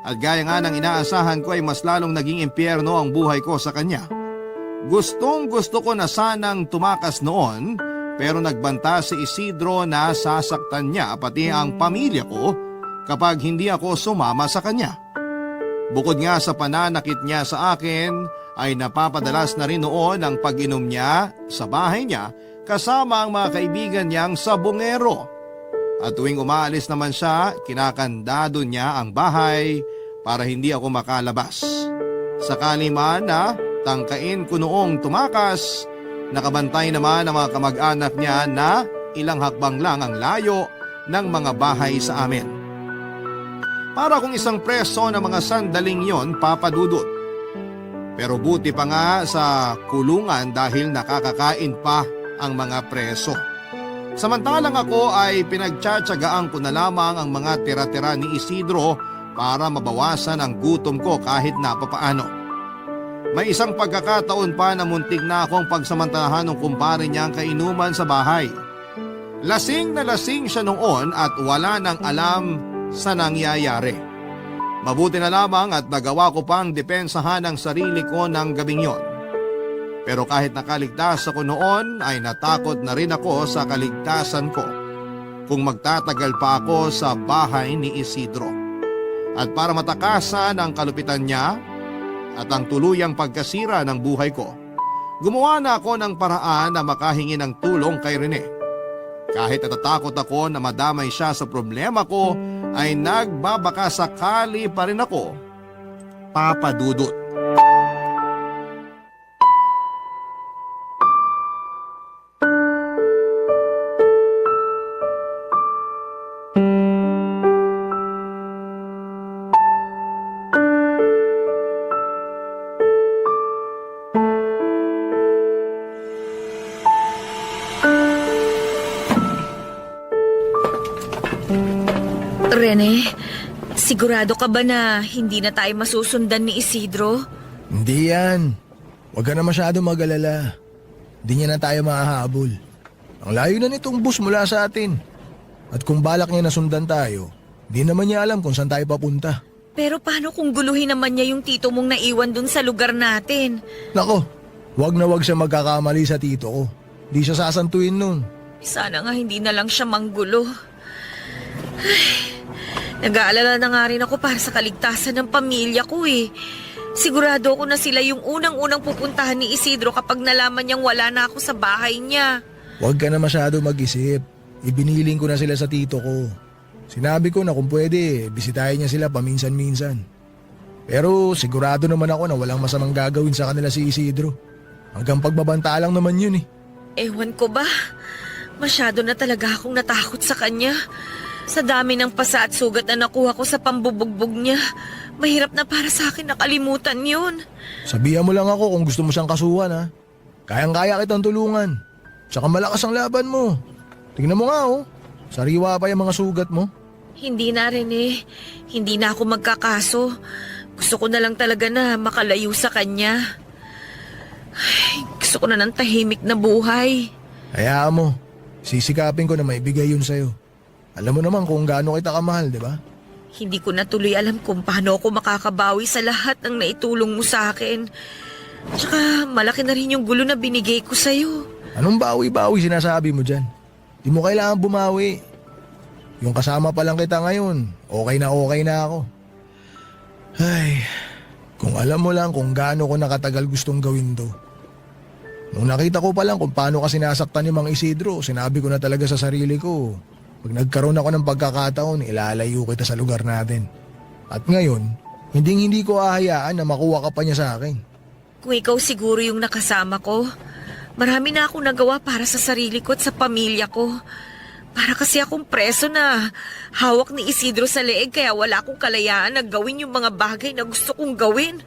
At gaya nga ng inaasahan ko ay mas lalong naging impyerno ang buhay ko sa kanya. Gustong gusto ko na sanang tumakas noon, pero nagbanta si Isidro na sasaktan niya pati ang pamilya ko kapag hindi ako sumama sa kanya. Bukod nga sa pananakit niya sa akin, ay napapadalas na rin noon ang pag-inom niya sa bahay niya kasama ang mga kaibigan niyang sabongero. At tuwing umaalis naman siya, kinakandado niya ang bahay para hindi ako makalabas. Sakali man na tangkain ko noong tumakas, nakabantay naman ang mga kamag-anak niya na ilang hakbang lang ang layo ng mga bahay sa amin. Para kung isang preso ng mga sandaling yon, Papa Dudut. Pero buti pa nga sa kulungan dahil nakakakain pa ang mga preso. Samantalang ako ay pinagtsatsagaan ko na lamang ang mga tira-tira ni Isidro para mabawasan ang gutom ko kahit napapaano. May isang pagkakataon pa na muntik na akong pagsamantalahan ng kumpare niyang kainuman sa bahay. Lasing na lasing siya noon at wala nang alam sa nangyayari. Mabuti na lamang at nagawa ko pang depensahan ang sarili ko ng gabing yon. Pero kahit nakaligtas ako noon ay natakot na rin ako sa kaligtasan ko kung magtatagal pa ako sa bahay ni Isidro. At para matakasan ang kalupitan niya at ang tuluyang pagkasira ng buhay ko, Gumawa na ako ng paraan na makahingi ng tulong kay Rene. Kahit natatakot ako na madamay siya sa problema ko, ay nagbabaka sakali pa rin ako, Papa Dudut.
Rene, sigurado ka ba na hindi na tayo masusundan ni Isidro?
Hindi yan. Huwag ka na masyado mag-alala. Hindi niya na tayo mahahabol. Ang layo na nitong bus mula sa atin. At kung balak niya na sundan tayo, di naman niya alam kung saan tayo papunta.
Pero paano kung guluhin naman niya yung tito mong naiwan dun sa lugar natin?
Nako, wag na wag siya magkakamali sa tito ko. Di siya sasantuin nun.
Sana nga hindi na lang siya manggulo. Ay, nag-aalala na nga rin ako para sa kaligtasan ng pamilya ko eh. Sigurado ako na sila yung unang-unang pupuntahan ni Isidro kapag nalaman niyang wala na ako sa bahay niya.
Huwag ka na masyado mag-isip. Ibiniling ko na sila sa tito ko. Sinabi ko na kung pwede, bisitahin niya sila paminsan-minsan. Pero sigurado naman ako na walang masamang gagawin sa kanila si Isidro. Hanggang pagbabanta lang naman yun eh.
Ewan ko ba? Masyado na talaga akong natakot sa kanya. Sa dami ng pasa at sugat na nakuha ko sa pambubugbog niya, mahirap na para sa akin nakalimutan yun.
Sabihan mo lang ako kung gusto mo siyang kasuhan ha. Kayang-kaya kitang tulungan. Tsaka malakas ang laban mo. Tingnan mo nga oh. Sariwa pa yung mga sugat mo.
Hindi na rin eh. Hindi na ako magkakaso. Gusto ko na lang talaga na makalayo sa kanya. Ay, gusto ko na ng tahimik na buhay.
Hayaan mo. Sisikapin ko na maibigay yun sa'yo. Alam mo naman kung gaano kita kamahal, di ba?
Hindi ko na tuloy alam kung paano ako makakabawi sa lahat ng naitulong mo sa akin. Tsaka malaki na rin yung gulo na binigay ko sa'yo.
Anong bawi-bawi sinasabi mo dyan? Di mo kailangan bumawi. Yung kasama pa lang kita ngayon, okay na ako. Ay, kung alam mo lang kung gaano ko nakatagal gustong gawin to. Nung nakita ko pa lang kung paano ka sinasaktan ni Mang Isidro, sinabi ko na talaga sa sarili ko, pag nagkaroon ako ng pagkakataon, ilalayo kita sa lugar natin. At ngayon, hindi ko ahayaan na makuha ka pa niya sa akin.
Kung ikaw siguro yung nakasama ko, marami na akong nagawa para sa sarili ko at sa pamilya ko. Para kasi akong preso na hawak ni Isidro sa leeg kaya wala akong kalayaan na gawin yung mga bagay na gusto kong gawin.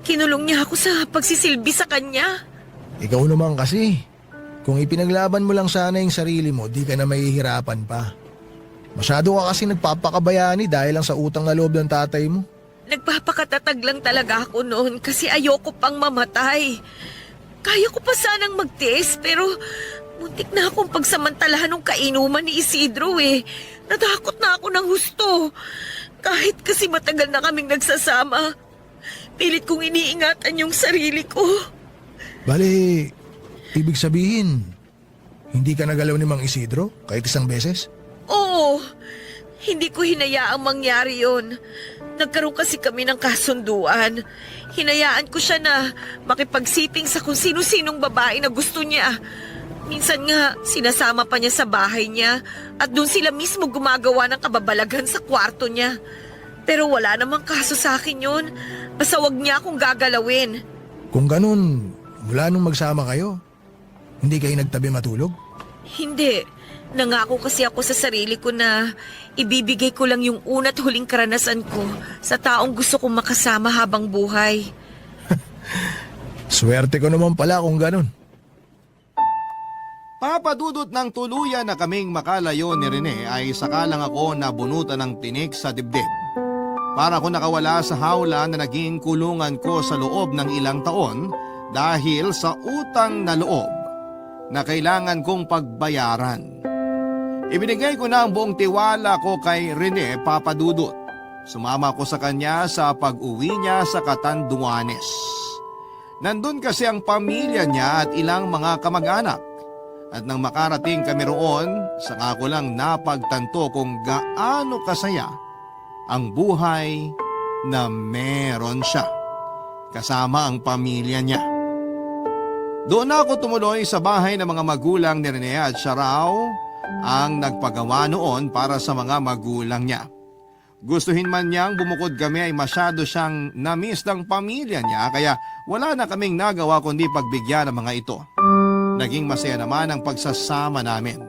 Kinulong niya ako sa pagsisilbi sa kanya.
Ikaw naman kasi, kung ipinaglaban mo lang sana yung sarili mo, di ka na mahihirapan pa. Masyado ka kasi nagpapakabayani dahil lang sa utang na loob ng tatay mo.
Nagpapakatatag lang talaga ako noon kasi ayoko pang mamatay. Kaya ko pa sanang magtiis pero muntik na akong pagsamantalahan ng kainuman ni Isidro eh. Natakot na ako ng husto. Kahit kasi matagal na kaming nagsasama, pilit kong iniingatan yung sarili ko.
Bale, ibig sabihin, hindi ka nagalaw ni Mang Isidro kahit isang beses?
Oo, hindi ko hinayaang mangyari yon. Nagkaroon kasi kami ng kasunduan. Hinayaan ko siya na makipagsiping sa kung sino-sinong babae na gusto niya. Minsan nga, sinasama pa niya sa bahay niya at doon sila mismo gumagawa ng kababalaghan sa kwarto niya. Pero wala namang kaso sa akin yun. Basta wag niya akong gagalawin.
Kung ganun, mula nung magsama kayo, hindi kayo nagtabi matulog?
Hindi. Nangako kasi ako sa sarili ko na ibibigay ko lang yung una't huling karanasan ko sa taong gusto kong makasama habang buhay.
Swerte ko naman pala kung ganun.
Papadudot ng tuluyan na kaming makalayo ni Rene ay saka lang ako nabunutan ng tinik sa dibdib. Para ako nakawala sa hawla na naging kulungan ko sa loob ng ilang taon dahil sa utang na loob na kailangan kong pagbayaran. Ibinigay ko na ang buong tiwala ko kay Rene Papadudot. Sumama ko sa kanya sa pag-uwi niya sa Catanduanes. Nandun kasi ang pamilya niya at ilang mga kamag-anak. At nang makarating kami roon, saka ko lang napagtanto kung gaano kasaya ang buhay na meron siya kasama ang pamilya niya. Doon na ako tumuloy sa bahay ng mga magulang ni Rene at siya raw ang nagpagawa noon para sa mga magulang niya. Gustuhin man niyang bumukod kami ay masyado siyang na-miss ng pamilya niya kaya wala na kaming nagawa kundi pagbigyan ng mga ito. Naging masaya naman ang pagsasama namin.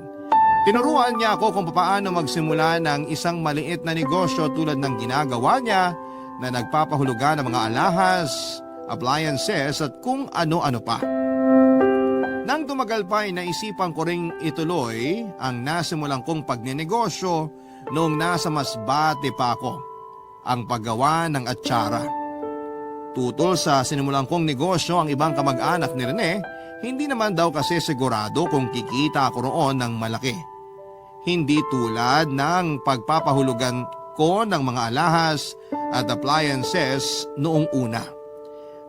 Tinuruan niya ako kung paano magsimula ng isang maliit na negosyo tulad ng ginagawa niya na nagpapahulugan ng mga alahas, appliances at kung ano-ano pa. Nang tumagal pa ay naisipan ko ring ituloy ang nasimulan kong pagnenegosyo noong nasa Masbate pa ako, ang paggawa ng atsara. Tutol sa sinimulan kong negosyo ang ibang kamag-anak ni Rene, hindi naman daw kasi sigurado kung kikita ako roon ng malaki. Hindi tulad ng pagpapahulugan ko ng mga alahas at appliances noong una.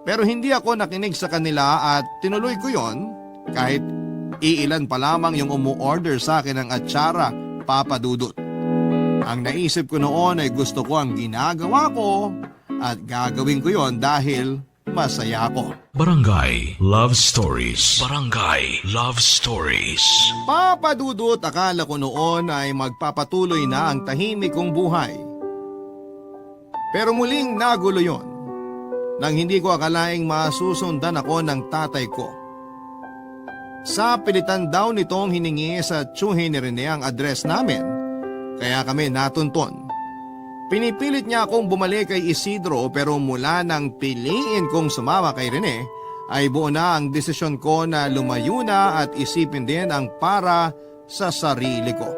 Pero hindi ako nakinig sa kanila at tinuloy ko yon kahit iilan pa lamang yung umu-order sa akin ng atsara, Papa Dudut. Ang naisip ko noon ay gusto ko ang ginagawa ko at gagawin ko yon dahil masaya ako.
Barangay Love Stories. Barangay Love Stories.
Papa Dudut, akala ko noon ay magpapatuloy na ang tahimik kong buhay. Pero muling nagulo yon nang hindi ko akalaing masusundan ako ng tatay ko. Sa pilitan daw nitong hiningi sa tsuhin ni Rene ang address namin, kaya kami natunton. Pinipilit niya akong bumalik kay Isidro pero mula nang piliin kong sumama kay Rene, ay buo na ang desisyon ko na lumayo na at isipin din ang para sa sarili ko.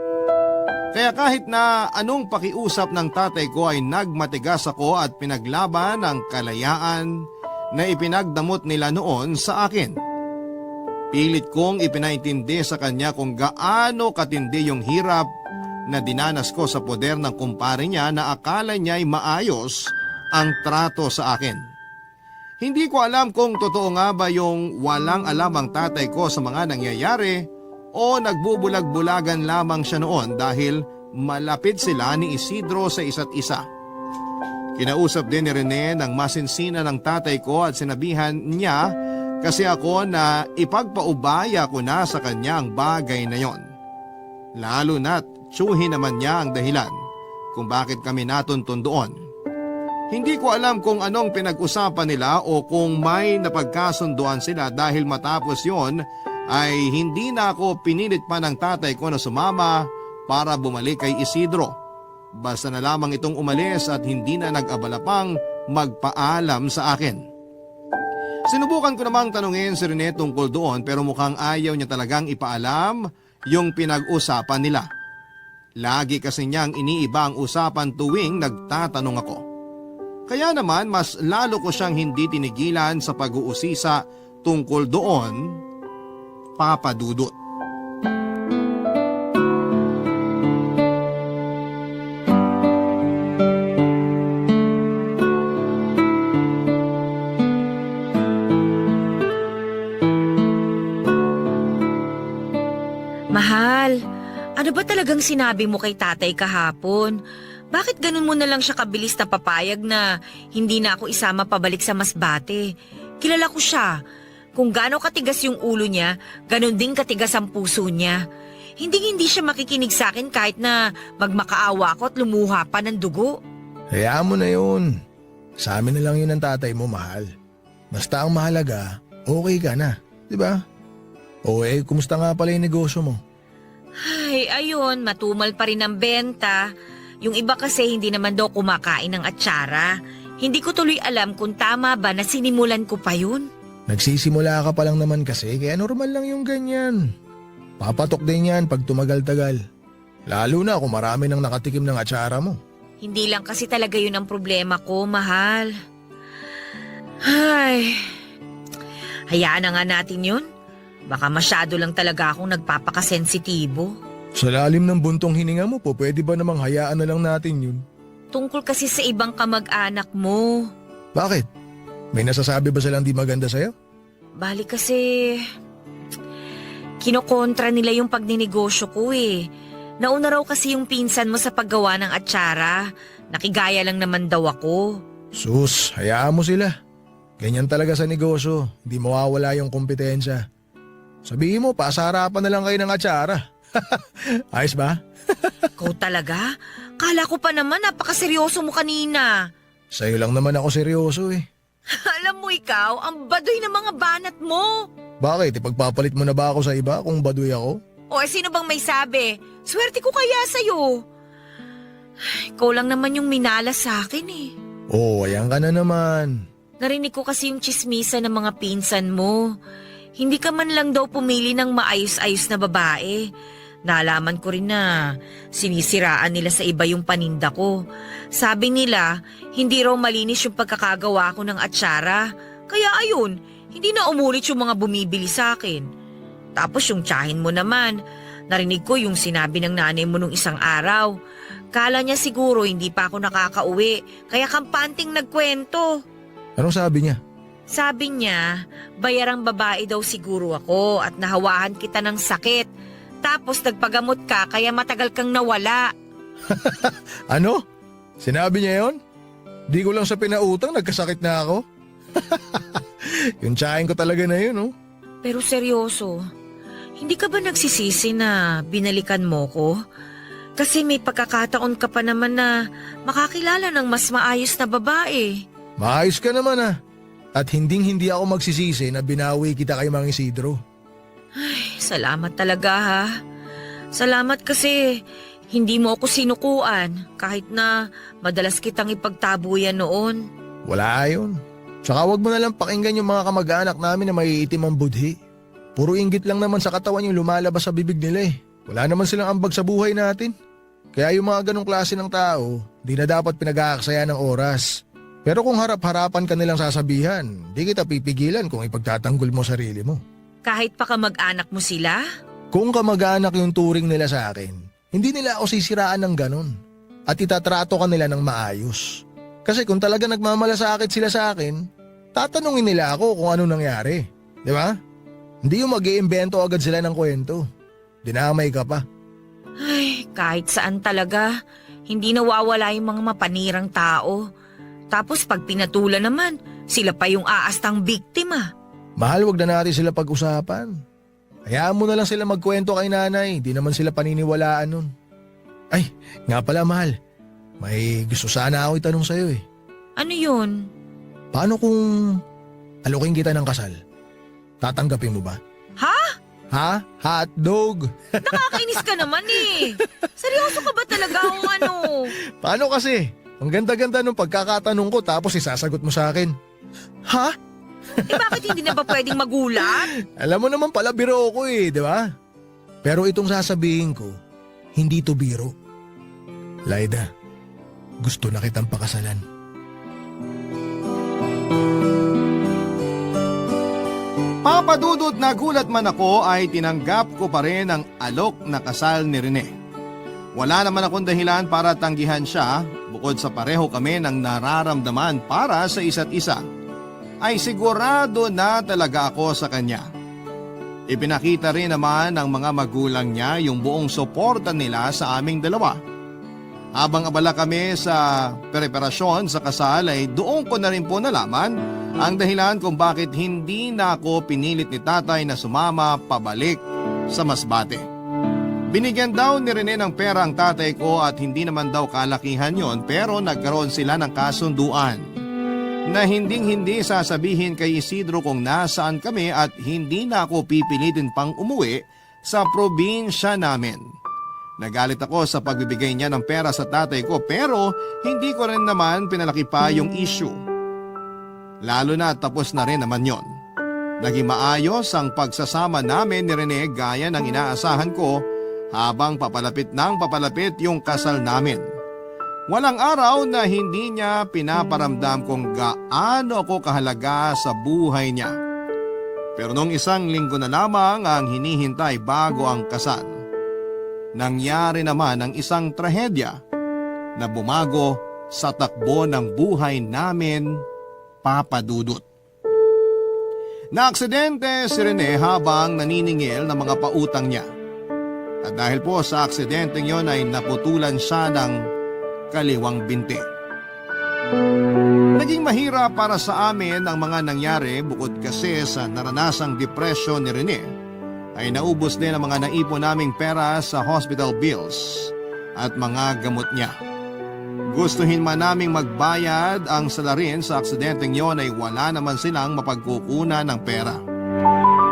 Kaya kahit na anong pakiusap ng tatay ko ay nagmatigas ako at pinaglaban ang kalayaan na ipinagdamot nila noon sa akin. Pilit kong ipinaintindi sa kanya kung gaano katindi yung hirap na dinanas ko sa poder ng kumpare niya na akala niya ay maayos ang trato sa akin. Hindi ko alam kung totoo nga ba yung walang alam ang tatay ko sa mga nangyayari o nagbubulag-bulagan lamang siya noon dahil malapit sila ni Isidro sa isa't isa. Kinausap din ni Rene ng masinsina ng tatay ko at sinabihan niya kasi ako na ipagpaubaya ko na sa kanya ang bagay na yon. Lalo na't tsuhin naman niya ang dahilan kung bakit kami natuntun doon. Hindi ko alam kung anong pinag-usapan nila o kung may napagkasunduan sila dahil matapos yon ay hindi na ako pinilit pa ng tatay ko na sumama para bumalik kay Isidro. Basta na lamang itong umalis at hindi na nag-abala pang magpaalam sa akin. Sinubukan ko namang tanungin si Rene tungkol doon pero mukhang ayaw niya talagang ipaalam yung pinag-usapan nila. Lagi kasi niyang iniiba ang usapan tuwing nagtatanong ako. Kaya naman mas lalo ko siyang hindi tinigilan sa pag-uusisa tungkol doon, Papa Dudut.
Mahal, ano ba talagang sinabi mo kay tatay kahapon? Bakit ganun mo na lang siya kabilis na papayag na hindi na ako isama pabalik sa Masbate? Kilala ko siya. Kung gaano katigas yung ulo niya, ganun din katigas ang puso niya. Hindi siya makikinig sa akin kahit na magmakaawa ako at lumuha pa ng dugo.
Hayaan mo na yun. Sa amin na lang yun ang tatay mo, mahal. Basta ang mahalaga, okay ka na. Diba? O kumusta nga pala yung negosyo mo?
Ay, ayun, matumal pa rin ang benta. Yung iba kasi hindi naman daw kumakain ng atsara. Hindi ko tuloy alam kung tama ba na sinimulan ko pa yun.
Nagsisimula ka pa lang naman kasi, kaya normal lang yung ganyan. Papatok din yan pag tumagal-tagal. Lalo na kung marami nang nakatikim ng atsara mo.
Hindi lang kasi talaga yun ang problema ko, mahal. Ay, hayaan na nga natin yun. Baka masyado lang talaga akong nagpapakasensitibo.
Sa lalim ng buntong hininga mo po, pwede ba namang hayaan na lang natin yun?
Tungkol kasi sa ibang kamag-anak mo.
Bakit? May nasasabi ba silang di maganda sa'yo?
Bali kasi, kinokontra nila yung pagninegosyo ko eh. Nauna raw kasi yung pinsan mo sa paggawa ng atsara. Nakigaya lang naman daw ako.
Sus, hayaan mo sila. Ganyan talaga sa negosyo, hindi mawawala yung kompetensya. Sabihin mo, pasaharapan na lang kayo ng atsara. Ayos ba?
Ikaw talaga? Kala ko pa naman napakaseryoso mo kanina.
Sa'yo lang naman ako seryoso eh.
Alam mo ikaw, ang baduy ng mga banat mo.
Bakit? Ipagpapalit mo na ba ako sa iba kung baduy ako?
O sino bang may sabi? Swerte ko kaya sa'yo. Ay, ikaw lang naman yung minalas sa akin eh.
Oo, ayan ka na naman.
Narinig ko kasi yung chismisa ng mga pinsan mo. Hindi ka man lang daw pumili ng maayos-ayos na babae. Nalaman ko rin na sinisiraan nila sa iba yung paninda ko. Sabi nila, hindi raw malinis yung pagkakagawa ko ng atsara. Kaya ayun, hindi na umulit yung mga bumibili sa akin. Tapos yung tiyahin mo naman, narinig ko yung sinabi ng nanay mo nung isang araw. Kala niya siguro hindi pa ako nakakauwi, kaya kampanting nagkwento.
Anong sabi niya?
Sabi niya, bayarang babae daw siguro ako at nahawahan kita ng sakit. Tapos nagpagamot ka kaya matagal kang nawala.
Ano? Sinabi niya yon? Di ko lang sa pinautang, nagkasakit na ako. Yung tsahin ko talaga na yun, oh.
Pero seryoso, hindi ka ba nagsisisi na binalikan mo ko? Kasi may pagkakataon ka pa naman na makakilala ng mas maayos na babae.
Maayos ka naman ah. At hindi ako magsisisi na binawi kita kay Mang Isidro.
Ay, salamat talaga ha. Salamat kasi hindi mo ako sinukuan kahit na madalas kitang ipagtabuyan noon.
Wala yun. Tsaka wag mo na lang pakinggan yung mga kamag-anak namin na maiitim ang budhi. Puro inggit lang naman sa katawan yung lumalabas sa bibig nila eh. Wala naman silang ambag sa buhay natin. Kaya yung mga ganong klase ng tao, di na dapat pinag-aaksaya ng oras. Pero kung harap-harapan ka nilang sasabihan, di kita pipigilan kung ipagtatanggol mo sarili mo.
Kahit pa kamag-anak mo sila?
Kung kamag-anak yung turing nila sa akin, hindi nila ako sisiraan ng ganon. At itatrato ka nila ng maayos. Kasi kung talaga nagmamalasakit sila sa akin, tatanungin nila ako kung ano nangyari. Di ba? Hindi yung mag-iimbento agad sila ng kwento. Dinamay ka pa.
Ay, kahit saan talaga, hindi nawawala yung mga mapanirang tao. Tapos pag pinatulan naman, sila pa yung aastang biktima.
Mahal, wag na natin sila pag-usapan. Hayaan mo na lang sila magkwento kay nanay, di naman sila paniniwalaan nun. Ay, nga pala mahal, may gusto sana ako itanong sa'yo eh.
Ano yun?
Paano kung alokin kita ng kasal? Tatanggapin mo ba?
Ha?
Ha? Hotdog!
Nakakainis ka naman eh. Seryoso ka ba talaga kung ano?
Paano kasi? Ang ganda-ganda nung pagkakatanong ko tapos isasagot mo sa akin. Ha?
Eh bakit hindi na ba pwedeng magulat?
Alam mo naman pala biro ko eh, di ba? Pero itong sasabihin ko, hindi to biro. Laida, gusto na kitang pakasalan.
Papadudot na gulat man ako ay tinanggap ko pa rin ang alok na kasal ni Rene. Wala naman akong dahilan para tanggihan siya bukod sa pareho kami ng nararamdaman para sa isa't isa. Ay sigurado na talaga ako sa kanya. Ipinakita rin naman ng mga magulang niya yung buong suporta nila sa aming dalawa. Habang abala kami sa preparasyon sa kasal ay doon ko na rin po nalaman ang dahilan kung bakit hindi na ako pinilit ni tatay na sumama pabalik sa Masbate. Binigyan daw ni Rene ng pera ang tatay ko at hindi naman daw kalakihan yon, pero nagkaroon sila ng kasunduan na hinding-hindi sasabihin kay Isidro kung nasaan kami at hindi na ako pipilitin pang umuwi sa probinsya namin. Nagalit ako sa pagbibigay niya ng pera sa tatay ko pero hindi ko rin naman pinalaki pa yung issue. Lalo na tapos na rin naman yon. Naging maayos ang pagsasama namin ni Rene gaya ng inaasahan ko habang papalapit yung kasal namin. Walang araw na hindi niya pinaparamdam kung gaano ako kahalaga sa buhay niya. Pero nung isang linggo na lamang ang hinihintay bago ang kasal, nangyari naman ang isang trahedya na bumago sa takbo ng buhay namin, Papa Dudut. Naaksidente si Rene habang naniningil ng mga pautang niya. At dahil po sa aksidenteng yon ay naputulan siya ng kaliwang binti. Naging mahirap para sa amin ang mga nangyari bukod kasi sa naranasang depression ni Rene ay naubos din ang mga naipon naming pera sa hospital bills at mga gamot niya. Gustuhin man naming magbayad ang salarin sa aksidenteng yon ay wala naman silang mapagkukunan ng pera.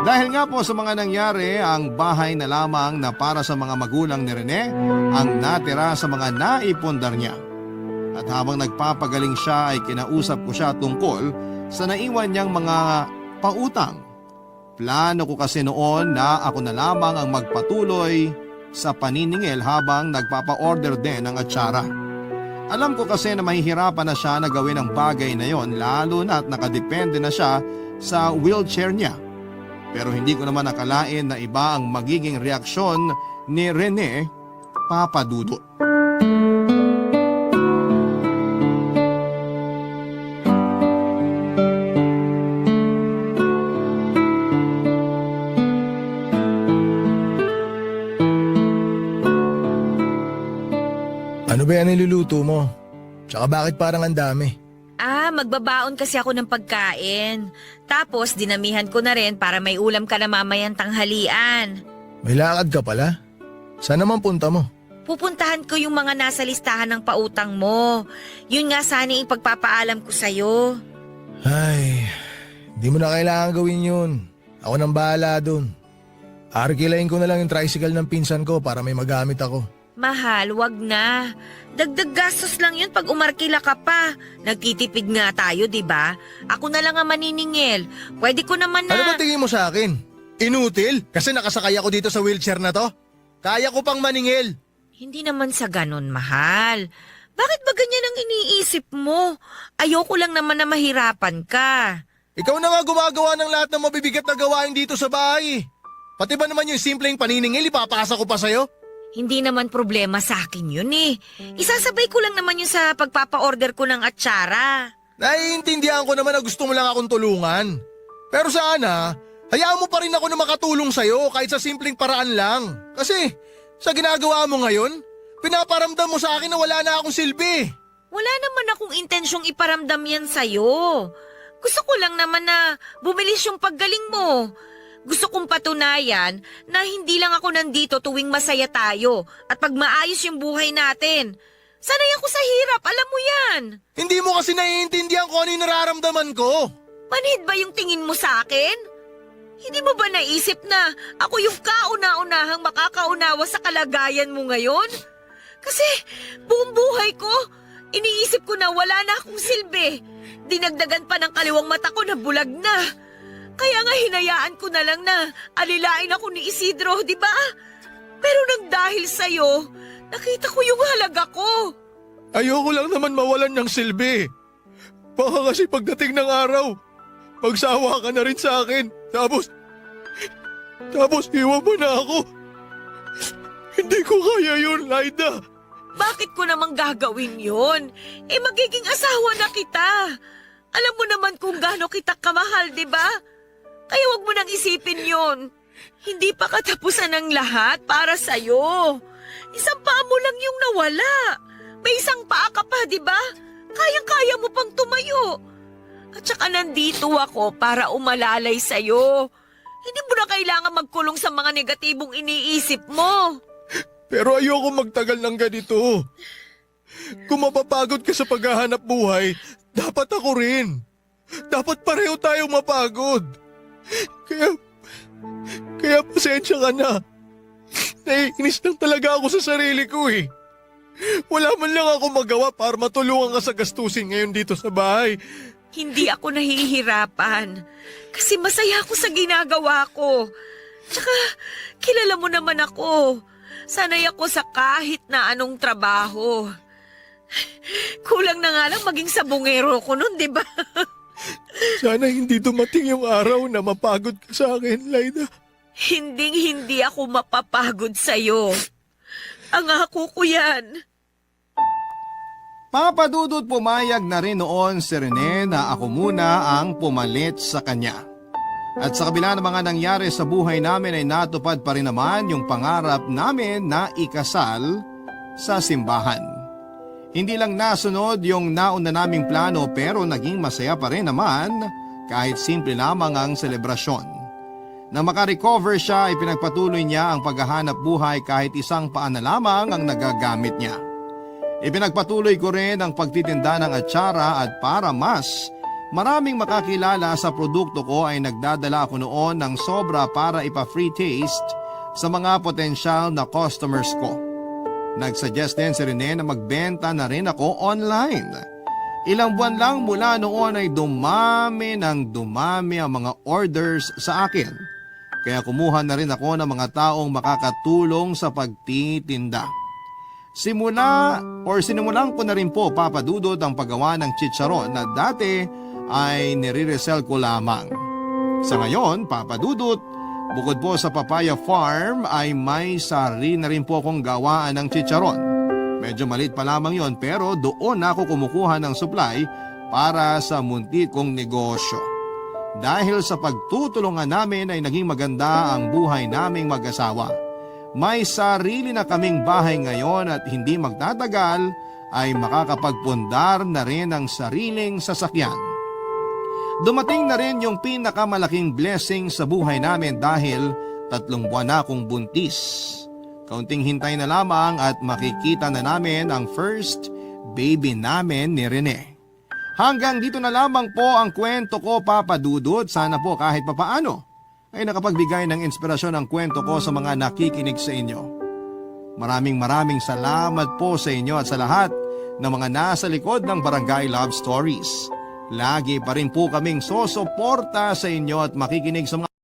Dahil nga po sa mga nangyari, ang bahay na lamang na para sa mga magulang ni Rene ang natira sa mga naipundar niya. At habang nagpapagaling siya ay kinausap ko siya tungkol sa naiwan niyang mga pautang. Plano ko kasi noon na ako na lamang ang magpatuloy sa paniningil habang nagpapa-order din ng atsara. Alam ko kasi na mahihirapan na siya na gawin ang bagay na yon lalo na at nakadepende na siya sa wheelchair niya. Pero hindi ko naman nakalain na iba ang magiging reaksyon ni Rene, Papa Dudut.
Ano ba yan niluluto mo? Tsaka bakit parang ang dami?
Magbabaon kasi ako ng pagkain. Tapos dinamihan ko na rin para may ulam ka na mamayang tanghalian.
May lakad ka pala? Saan naman punta mo?
Pupuntahan ko yung mga nasa listahan ng pautang mo. Yun nga sana yung pagpapaalam ko sa'yo.
Ay, di mo na kailangan gawin yun. Ako nang bahala dun. Arkilain ko na lang yung tricycle ng pinsan ko para may magamit ako.
Mahal, wag na. Dagdag gastos lang yun pag umarkila ka pa. Nagtitipid nga tayo, di ba? Ako na lang ang maniningil. Pwede ko naman na...
Ano ba tingin mo sa akin? Inutil? Kasi nakasakay ako dito sa wheelchair na to? Kaya ko pang maningil.
Hindi naman sa ganon, mahal. Bakit ba ganyan ang iniisip mo? Ayoko lang naman na mahirapan ka.
Ikaw na nga gumagawa ng lahat ng mabibigat na gawain dito sa bahay. Pati ba naman yung simpleng paniningil, ipapasa ko pa sa'yo?
Hindi naman problema sa akin yun eh. Isasabay ko lang naman yun sa pagpapa-order ko ng atsara.
Naiintindihan ko naman na gusto mo lang akong tulungan. Pero sana, hayaan mo pa rin ako na makatulong sa'yo kahit sa simpleng paraan lang. Kasi sa ginagawa mo ngayon, pinaparamdam mo sa akin na wala na akong silbi.
Wala naman akong intensyong iparamdam yan sa'yo. Gusto ko lang naman na bumilis yung paggaling mo. Gusto kong patunayan na hindi lang ako nandito tuwing masaya tayo at pag maayos yung buhay natin. Sanay ako sa hirap, alam mo yan.
Hindi mo kasi naiintindihan kung ano yung nararamdaman ko.
Manhid ba yung tingin mo sa akin? Hindi mo ba naisip na ako yung kauna-unahang makakaunawa sa kalagayan mo ngayon? Kasi buong buhay ko, iniisip ko na wala na akong silbi. Dinagdagan pa ng kaliwang mata ko na bulag na. Kaya nga hinayaan ko na lang na alilain ako ni Isidro, di ba? Pero nang dahil sa'yo, nakita ko yung halaga ko.
Ayoko lang naman mawalan ng silbi. Baka kasi pagdating ng araw, magsawa ka na rin sa akin. Tapos iwan mo na ako. Hindi ko kaya yun, Laida.
Bakit ko namang gagawin yun? Magiging asawa na kita. Alam mo naman kung gaano kita kamahal, di ba? Kaya wag mo nang isipin yon. Hindi pa katapusan ng lahat para sa'yo. Isang paa mo lang yung nawala. May isang paa ka pa, di ba? Kayang-kaya mo pang tumayo. At saka nandito ako para umalalay sa'yo. Hindi mo na kailangan magkulong sa mga negatibong iniisip mo.
Pero ayoko magtagal ng ganito. Kung mapapagod ka sa paghahanap buhay, dapat ako rin. Dapat pareho tayong mapagod. Kaya pasensya ka na. Naiinis lang talaga ako sa sarili ko eh. Wala man lang ako magawa para matulungan ka sa gastusin ngayon dito sa bahay.
Hindi ako nahihirapan. Kasi masaya ako sa ginagawa ko. Tsaka, kilala mo naman ako. Sanay ako sa kahit na anong trabaho. Kulang na nga lang maging sabungero ko nun, di ba?
Sana hindi dumating yung araw na mapagod ka sa akin, Laida.
Hinding-hindi ako mapapagod sa'yo. Ang ako ko yan.
Papa Dudut, pumayag na rin noon si Rene na ako muna ang pumalit sa kanya. At sa kabila ng mga nangyari sa buhay namin ay natupad pa rin naman yung pangarap namin na ikasal sa simbahan. Hindi lang nasunod yung nauna naming plano pero naging masaya pa rin naman kahit simple lamang ang selebrasyon. Nang makarecover siya ay pinagpatuloy niya ang paghahanap buhay kahit isang paan na lamang ang nagagamit niya. Ipinagpatuloy ko rin ang pagtitinda ng atsara at para mas maraming makakilala sa produkto ko ay nagdadala ako noon ng sobra para ipa-free taste sa mga potensyal na customers ko. Nagsuggest din si Rene na magbenta na rin ako online. Ilang buwan lang mula noon ay dumami ang mga orders sa akin. Kaya kumuha na rin ako ng mga taong makakatulong sa pagtitinda. Sinimulan ko na rin po, Papa Dudut, ang paggawa ng chicharon na dati ay nire-resell ko lamang. Sa ngayon, Papa Dudut, bukod po sa Papaya Farm ay may sarili na rin po akong gawaan ng chicharon. Medyo maliit pa lamang yon pero doon ako kumukuha ng supply para sa munti kong negosyo. Dahil sa pagtutulungan namin ay naging maganda ang buhay naming mag-asawa. May sarili na kaming bahay ngayon at hindi magtatagal ay makakapagpundar na rin ang sariling sasakyan. Dumating na rin yung pinakamalaking blessing sa buhay namin dahil 3 buwan na akong buntis. Kaunting hintay na lamang at makikita na namin ang first baby namin ni Rene. Hanggang dito na lamang po ang kwento ko, Papa Dudut. Sana po kahit papaano ay nakapagbigay ng inspirasyon ang kwento ko sa mga nakikinig sa inyo. Maraming salamat po sa inyo at sa lahat ng mga nasa likod ng Barangay Love Stories. Lagi pa rin po kaming sosuporta sa inyo at makikinig sa mga